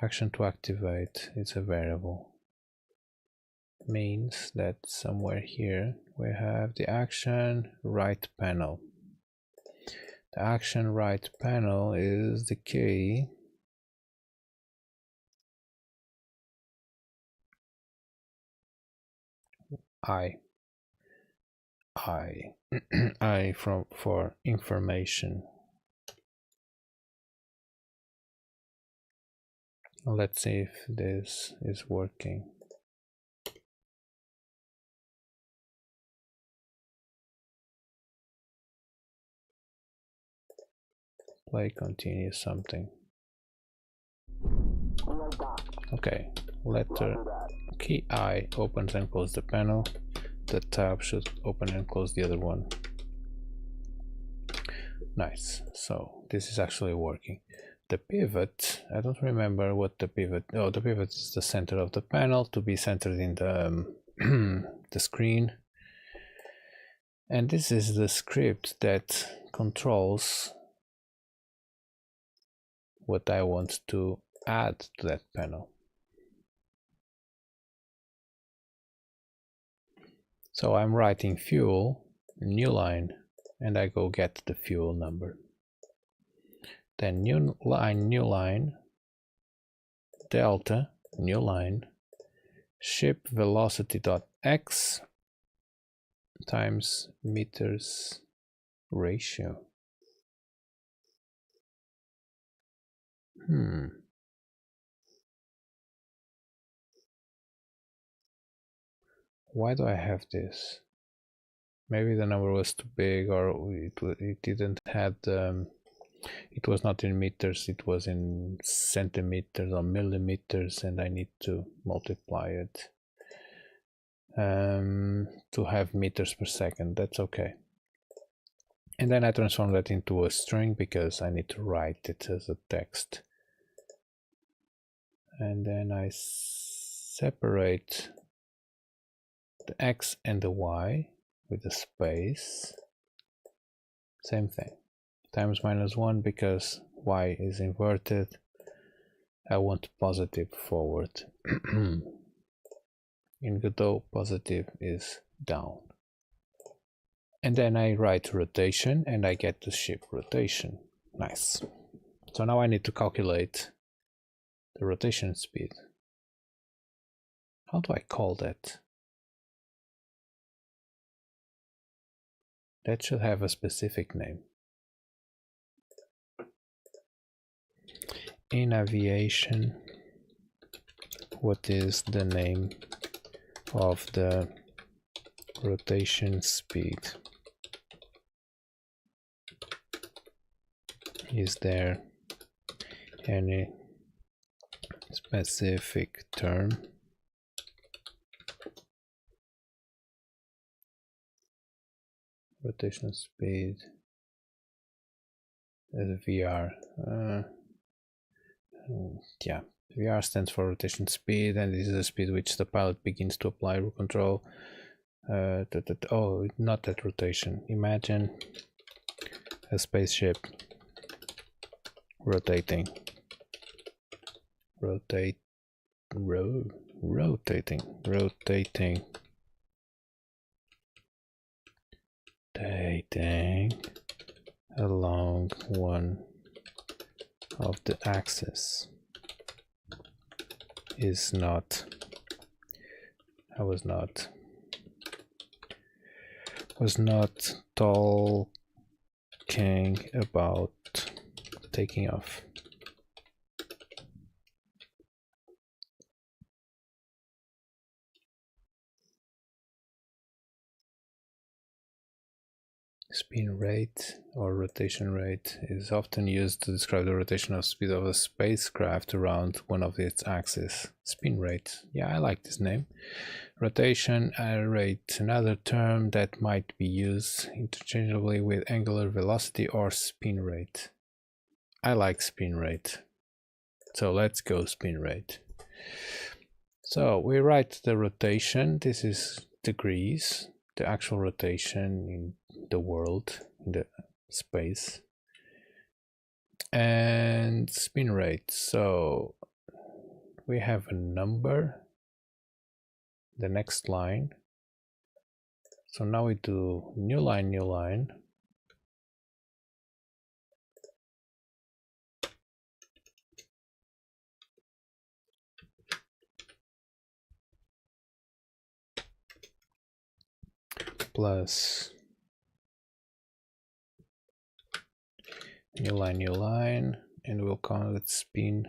Action to activate, it's a variable. Means that somewhere here we have the action right panel. The action right panel is the key I for information. Let's see if this is working. Play continue something. Okay, letter key I opens and closes the panel. The tab should open and close the other one. Nice. So this is actually working. The pivot, I don't remember what the pivot. Oh, the pivot is the center of the panel to be centered in the the screen. And this is the script that controls what I want to add to that panel. So I'm writing fuel, new line, and I go get the fuel number. Then new line, delta, new line, ship velocity.x times meters ratio. Why do I have this? Maybe the number was too big, or it didn't have it was not in meters, it was in centimeters or millimeters, and I need to multiply it to have meters per second. That's okay. And then I transform that into a string because I need to write it as a text. And then I separate the x and the y with a space. Same thing. Times minus 1 because y is inverted. I want positive forward. In Godot, positive is down. And then I write rotation and I get the ship rotation. Nice. So now I need to calculate the rotation speed. How do I call that? That should have a specific name. In aviation, what is the name of the rotation speed? Is there any specific term? Rotation speed as a VR. Yeah, VR stands for rotation speed, and this is the speed which the pilot begins to apply root control. Oh, not that rotation. Imagine a spaceship rotating. Rotating along one of the axes is not, I was not talking about taking off. Spin rate or rotation rate is often used to describe the rotational speed of a spacecraft around one of its axes. Spin rate. Yeah, I like this name. Rotation rate, another term that might be used interchangeably with angular velocity or spin rate. I like spin rate. So let's go spin rate. So we write the rotation. This is degrees, the actual rotation in the world, in the space, and spin rate. So we have a number, the next line. So now we do new line, plus new line, and we'll call it spin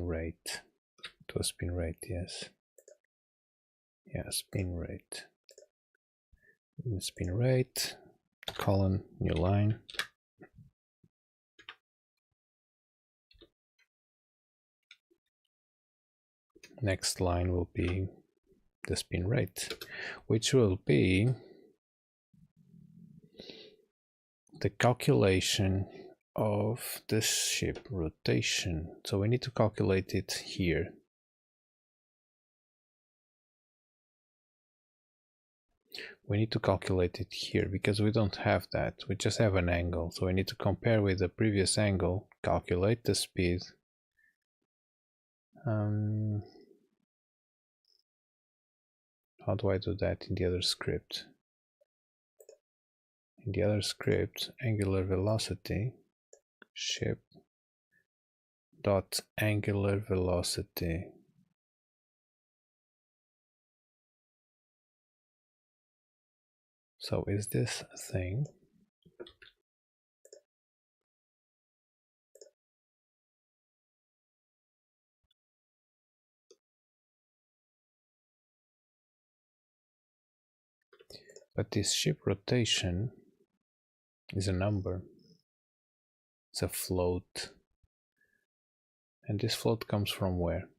rate. To a spin rate, yes. Yeah, spin rate. Spin rate, colon, new line. Next line will be the spin rate, which will be the calculation of the ship rotation. So we need to calculate it here. We need to calculate it here because we don't have that. We just have an angle. So we need to compare with the previous angle, calculate the speed. How do I do that in the other script? In the other script, angular velocity, ship dot angular velocity. So is this a thing? But this ship rotation is a number. It's a float. And this float comes from where?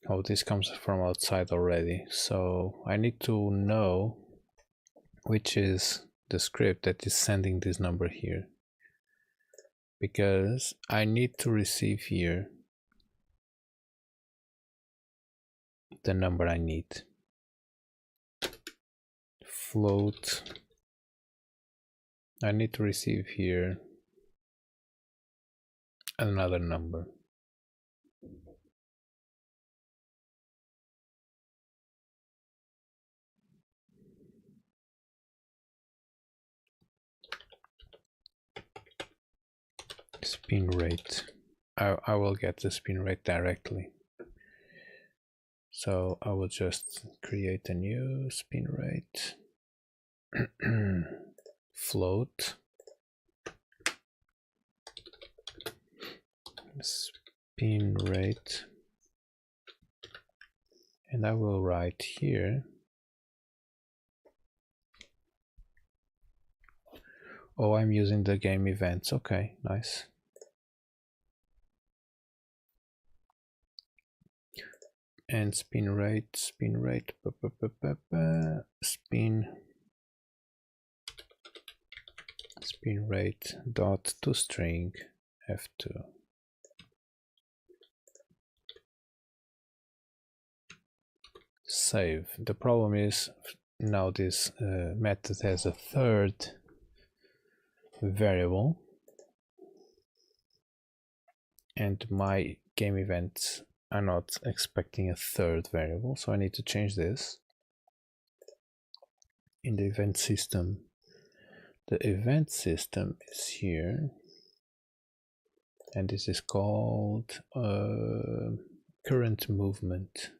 Oh, this comes from outside already. So I need to know which is the script that is sending this number here. Because I need to receive here the number I need. Float. I need to receive here another number. Spin rate. I will get the spin rate directly. So I will just create a new spin rate. Float. Spin rate. And I will write here. Oh, I'm using the game events. Okay, nice. And spin rate, spin rate dot toString f2. Save. The problem is now this method has a third variable, and my game events are not expecting a third variable, so I need to change this in the event system. The event system is here, and this is called current movement.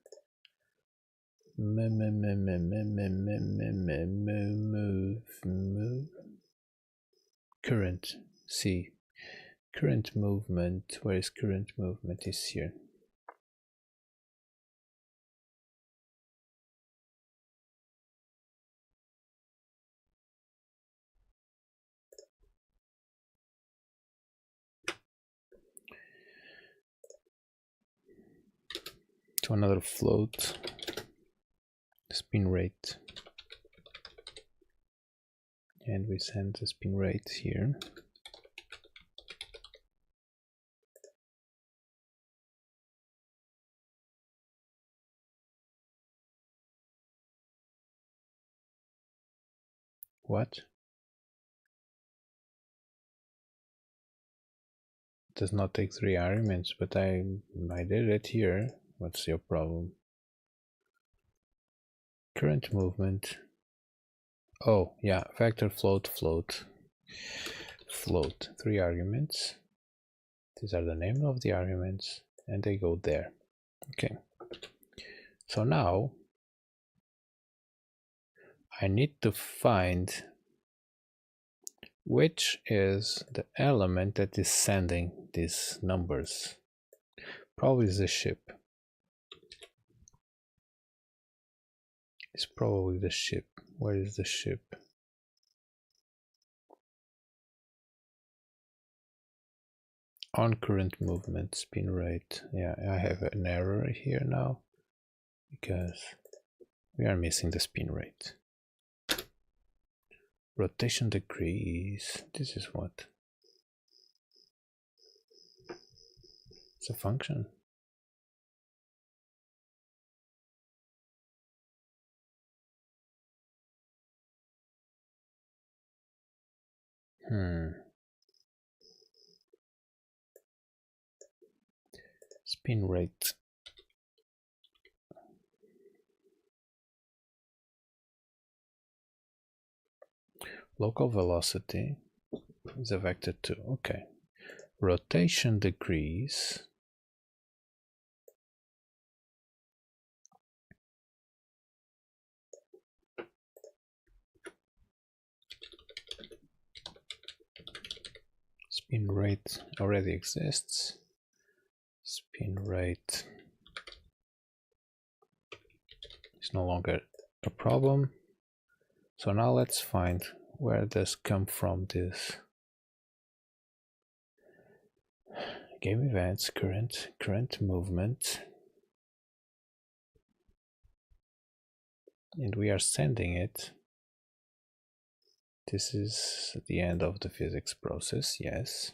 Current C. Current movement, where is current movement? Is here. To another float, spin rate, and we send the spin rate here. What? Does not take 3 arguments, but I did it here. What's your problem? Current movement. Oh yeah, vector float. 3 arguments. These are the name of the arguments, and they go there. Okay. So now I need to find which is the element that is sending these numbers. Probably is the ship. It's probably the ship. Where is the ship? On current movement, spin rate. Yeah, I have an error here now because we are missing the spin rate. Rotation degrees. This is what? It's a function. Spin rate. Local velocity is a vector too. Okay. Rotation degrees. Spin rate already exists. Spin rate is no longer a problem. So now let's find where does come from this game events, current movement, and we are sending it. This is the end of the physics process, yes.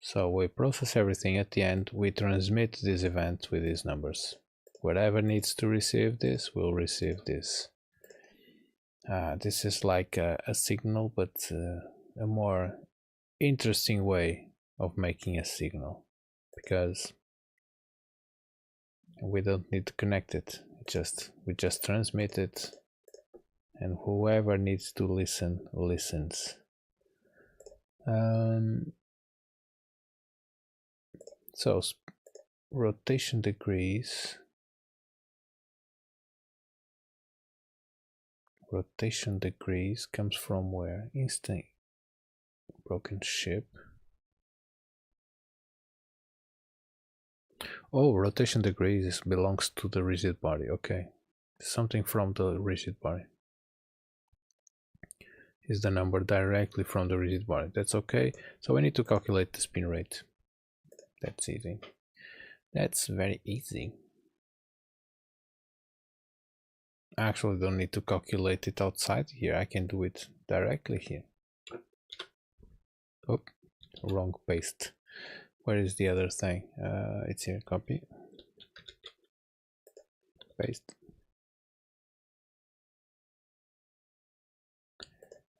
So we process everything at the end, we transmit this event with these numbers. Whatever needs to receive this will receive this. This is like a signal, but a more interesting way of making a signal, because we don't need to connect it. We just transmit it, and whoever needs to listen listens. So rotation degrees. Rotation degrees comes from where? Instant broken ship. Oh, rotation degrees belongs to the rigid body. Okay, something from the rigid body is the number directly from the rigid body. That's okay. So we need to calculate the spin rate. That's easy. That's very easy. I actually don't need to calculate it outside here. I can do it directly here. Oh, wrong paste. Where is the other thing? It's here. Copy. Paste.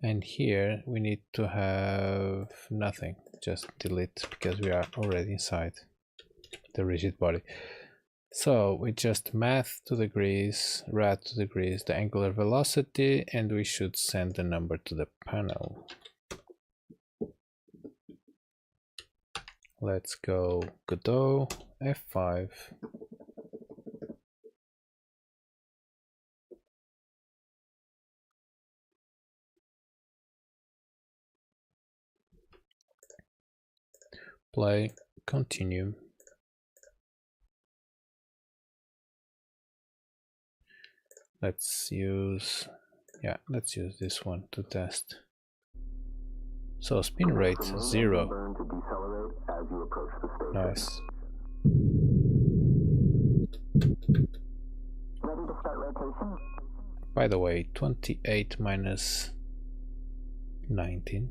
And here we need to have nothing. Just delete because we are already inside the rigid body. So we just math to degrees, rad to degrees, the angular velocity, and we should send the number to the panel. Let's go Godot F5. Play, continue. Let's use this one to test. So spin rate 0. Nice. Ready to start rotation? By the way, 28 minus 19.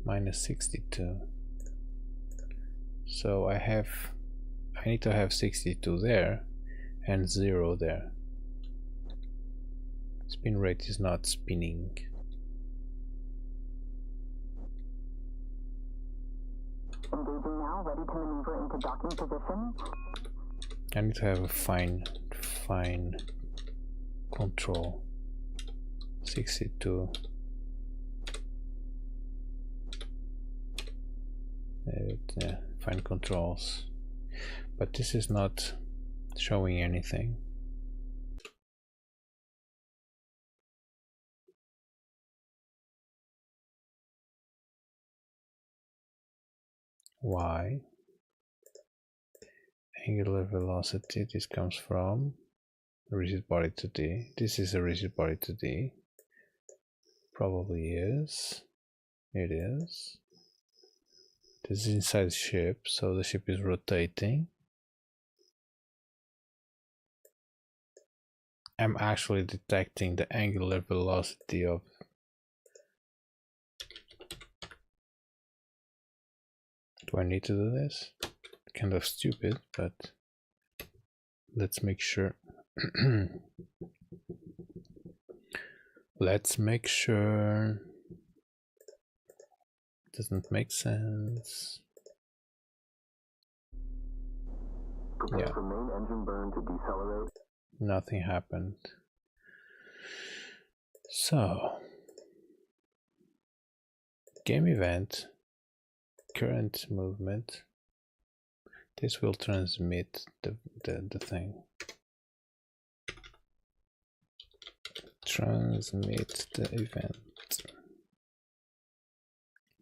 Minus 62. So I need to have 62 there and 0 there. Spin rate is not spinning. Engaging now, ready to maneuver into docking position. I need to have a fine control. 62. Yeah, fine controls. But this is not showing anything. Why? Angular velocity, this comes from rigid body to D. This is a rigid body to D. Probably is. It is. This is inside the ship, so the ship is rotating. I'm actually detecting the angular velocity of do I need to do this? Kind of stupid, but let's make sure. Let's make sure. Doesn't make sense. Prepare for main engine burn to decelerate. Nothing happened. So, game event, current movement. This will transmit the thing. Transmit the event.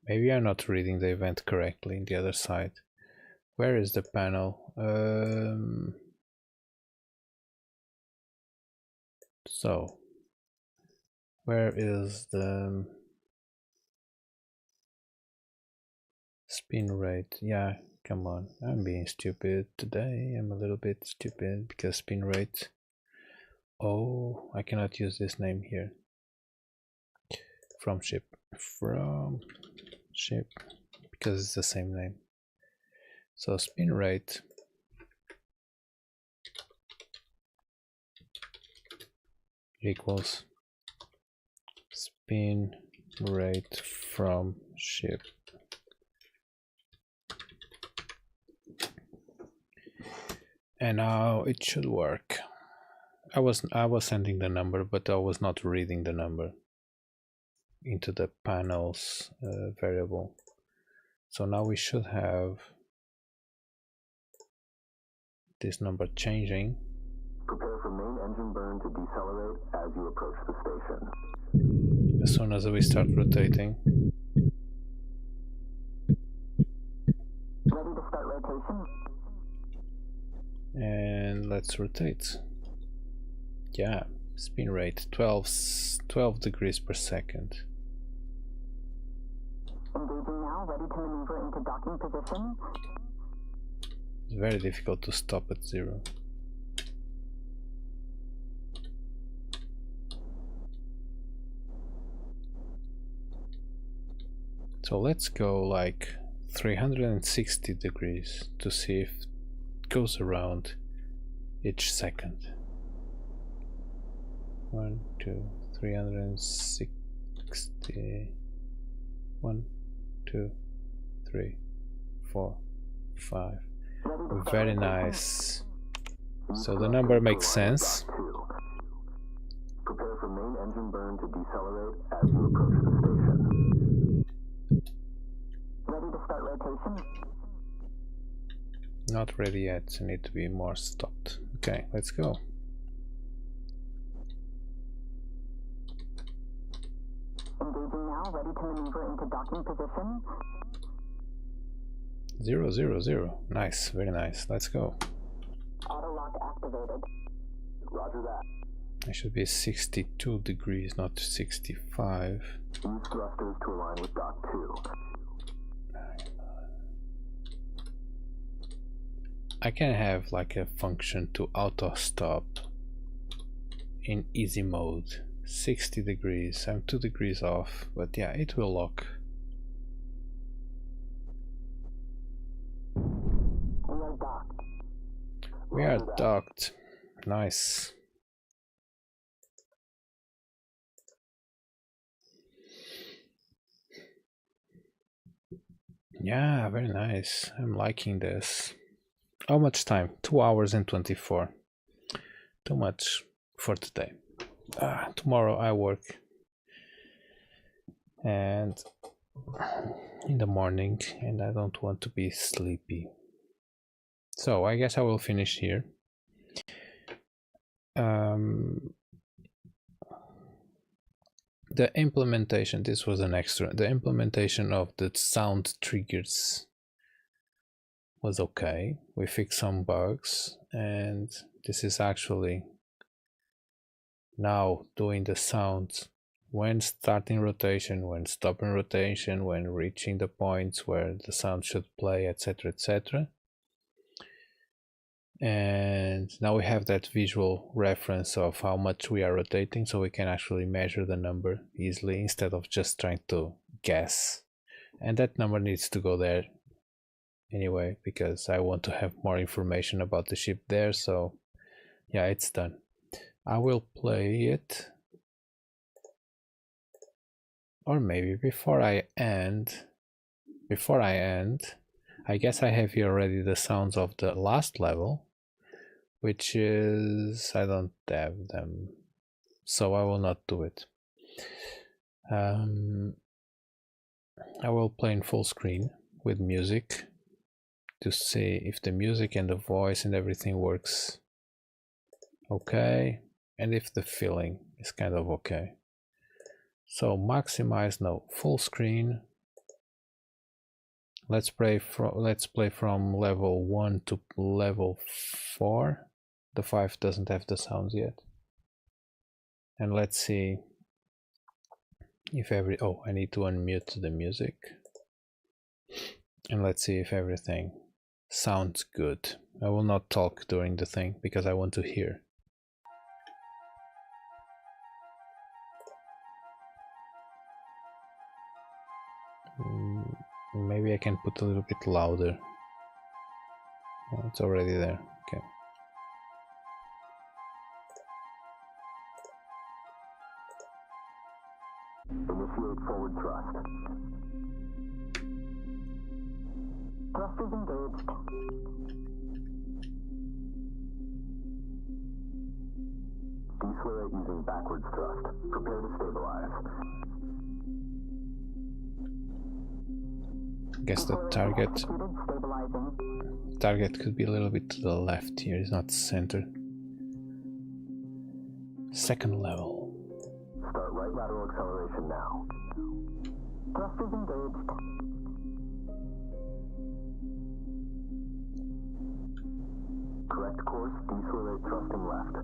Maybe I'm not reading the event correctly in the other side. Where is the panel? So, where is the spin rate? Yeah, come on. I'm being stupid today. I'm a little bit stupid because spin rate. Oh, I cannot use this name here. From ship. From ship. Because it's the same name. So spin rate. Equals spin rate from ship. And now it should work. I was sending the number, but I was not reading the number into the panels variable. So now we should have this number changing. Prepare for main engine burn to decelerate as you approach the station. As soon as we start rotating. Ready to start rotation? And let's rotate. Yeah, spin rate 12 degrees per second. Engaging now, ready to maneuver into docking position. It's very difficult to stop at 0. So let's go like 360 degrees to see if it goes around each second. 1, 2, 360. 1, 2, 3, 4, 5. Very nice. So the number makes sense. Prepare for main engine burn to decelerate as you approach the station. Ready to start rotation? Not ready yet. I need to be more stopped. Okay, let's go. position. 0, 0, 0. Nice, very nice. Let's go. Auto lock activated. Roger that. I should be 62 degrees, not 65. Use thrusters to align with dock 2. I can have like a function to auto stop in easy mode. 60 degrees. I'm 2 degrees off, but yeah, it will lock. We are docked. We are docked. Nice. Yeah, very nice. I'm liking this. How much time? 2 hours and 24. Too much for today. Tomorrow I work. And in the morning, and I don't want to be sleepy. So I guess I will finish here. The implementation, this was an extra. The implementation of the sound triggers was okay. We fixed some bugs, and this is actually now doing the sounds when starting rotation, when stopping rotation, when reaching the points where the sound should play, etc., etc. And now we have that visual reference of how much we are rotating, so we can actually measure the number easily instead of just trying to guess. And that number needs to go there anyway, because I want to have more information about the ship there. So yeah, it's done. I will play it, or maybe before I end, I guess I have here already the sounds of the last level, which is, I don't have them, so I will not do it. I will play in full screen with music to see if the music and the voice and everything works okay, and if the feeling is kind of okay. So maximize, no, full screen. Let's play from level 1 to level 4. The 5 doesn't have the sounds yet. And let's see if I need to unmute the music. And let's see if everything sounds good. I will not talk during the thing because I want to hear. Maybe I can put a little bit louder. Oh, it's already there. Okay. Initiate forward thrust. Thrusters engaged. Decelerate using backwards thrust. Prepare to stabilize. I guess the target could be a little bit to the left here, it's not center. Second level. Start right lateral acceleration now. Thrusters engaged. Correct course, decelerate thrusting left.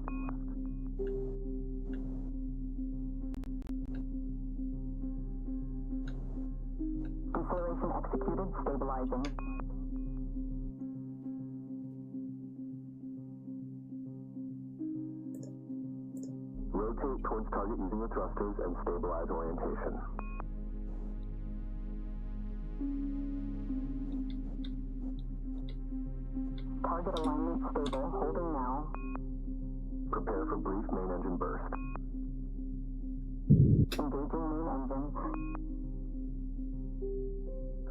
Deceleration executed, stabilizing. Rotate towards target using the thrusters and stabilize orientation. Target alignment stable, holding now. Prepare for brief main engine burst. Engaging main engine.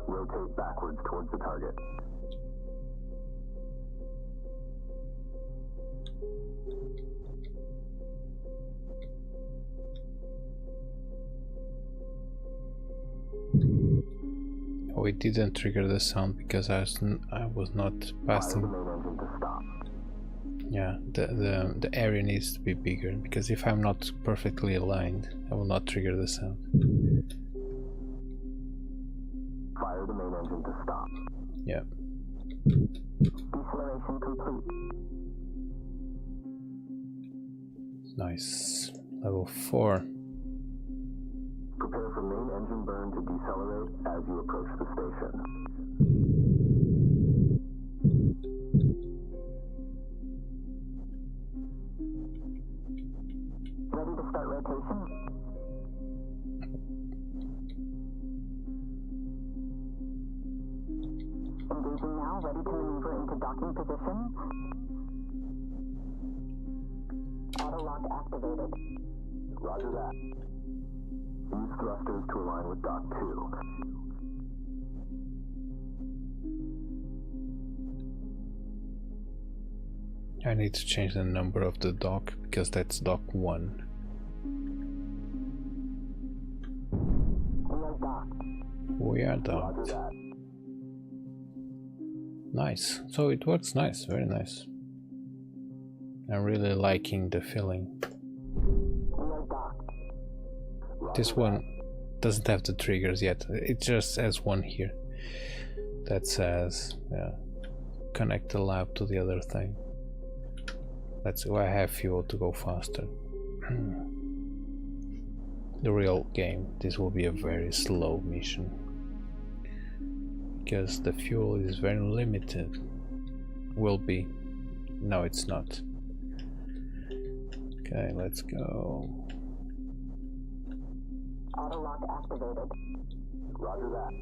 Rotate backwards towards the target. Oh, it didn't trigger the sound because I was not passing. Fire the main engine to stop. Yeah, the area needs to be bigger, because if I'm not perfectly aligned, I will not trigger the sound. Yeah. Deceleration complete. Nice. Level 4. Prepare for main engine burn to decelerate as you approach the station. Ready to start rotation? Engaging now, ready to maneuver into docking position. Auto lock activated. Roger that. Use thrusters to align with Dock 2. I need to change the number of the dock because that's dock 1. We are docked. We are Roger docked. that. Nice. So it works nice, very nice. I'm really liking the feeling. We are docked. This one doesn't have the triggers yet. It just has one here that says, yeah, connect the lab to the other thing. That's why I have fuel to go faster. The real game, this will be a very slow mission because the fuel is very limited. Will be. No, it's not. Okay, let's go. Auto lock activated. Roger that.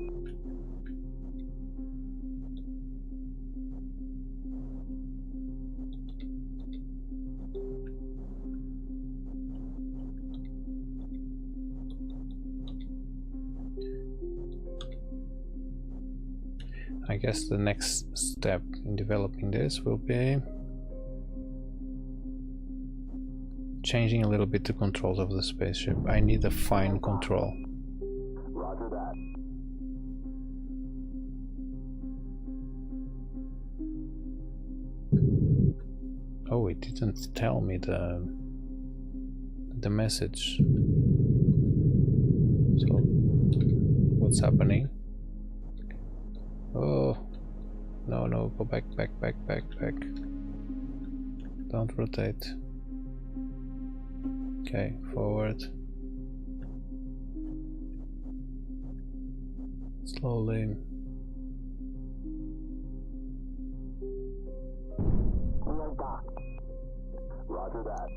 I guess the next step in developing this will be changing a little bit the controls of the spaceship. I need a fine control. Roger that. Oh, it didn't tell me the message. So what's happening? Oh no, no, go back. Don't rotate. Okay, forward. Slowly. We are docked. Roger that.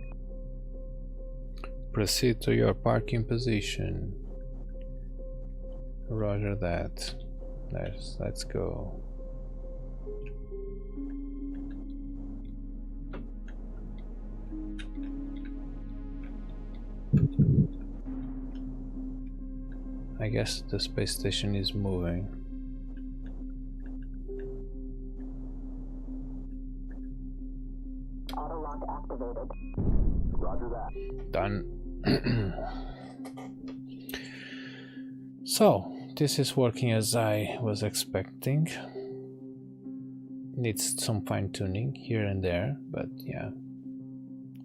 Proceed to your parking position. Roger that. Let's go. I guess the space station is moving. Auto lock activated. Roger that. Done. So this is working as I was expecting. Needs some fine tuning here and there, but yeah,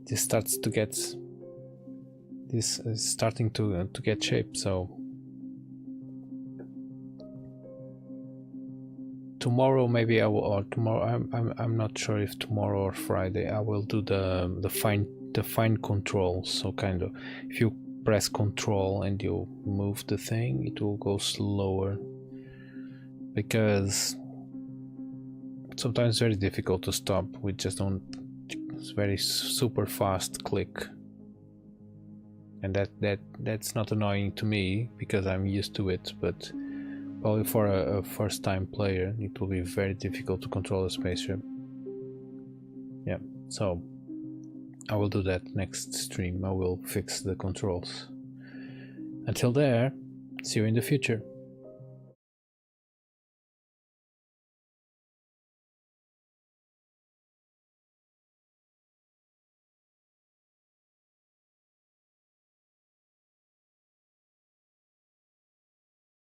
this starts to get. This is starting to get shape. So tomorrow maybe I will, or tomorrow I'm not sure if tomorrow or Friday I will do the fine control. So kind of if you press control and you move the thing, it will go slower because sometimes it's very difficult to stop. We just don't. It's very super fast click, and that's not annoying to me because I'm used to it. But probably for a first-time player, it will be very difficult to control a spaceship. Yeah, so I will do that next stream. I will fix the controls. Until there, see you in the future.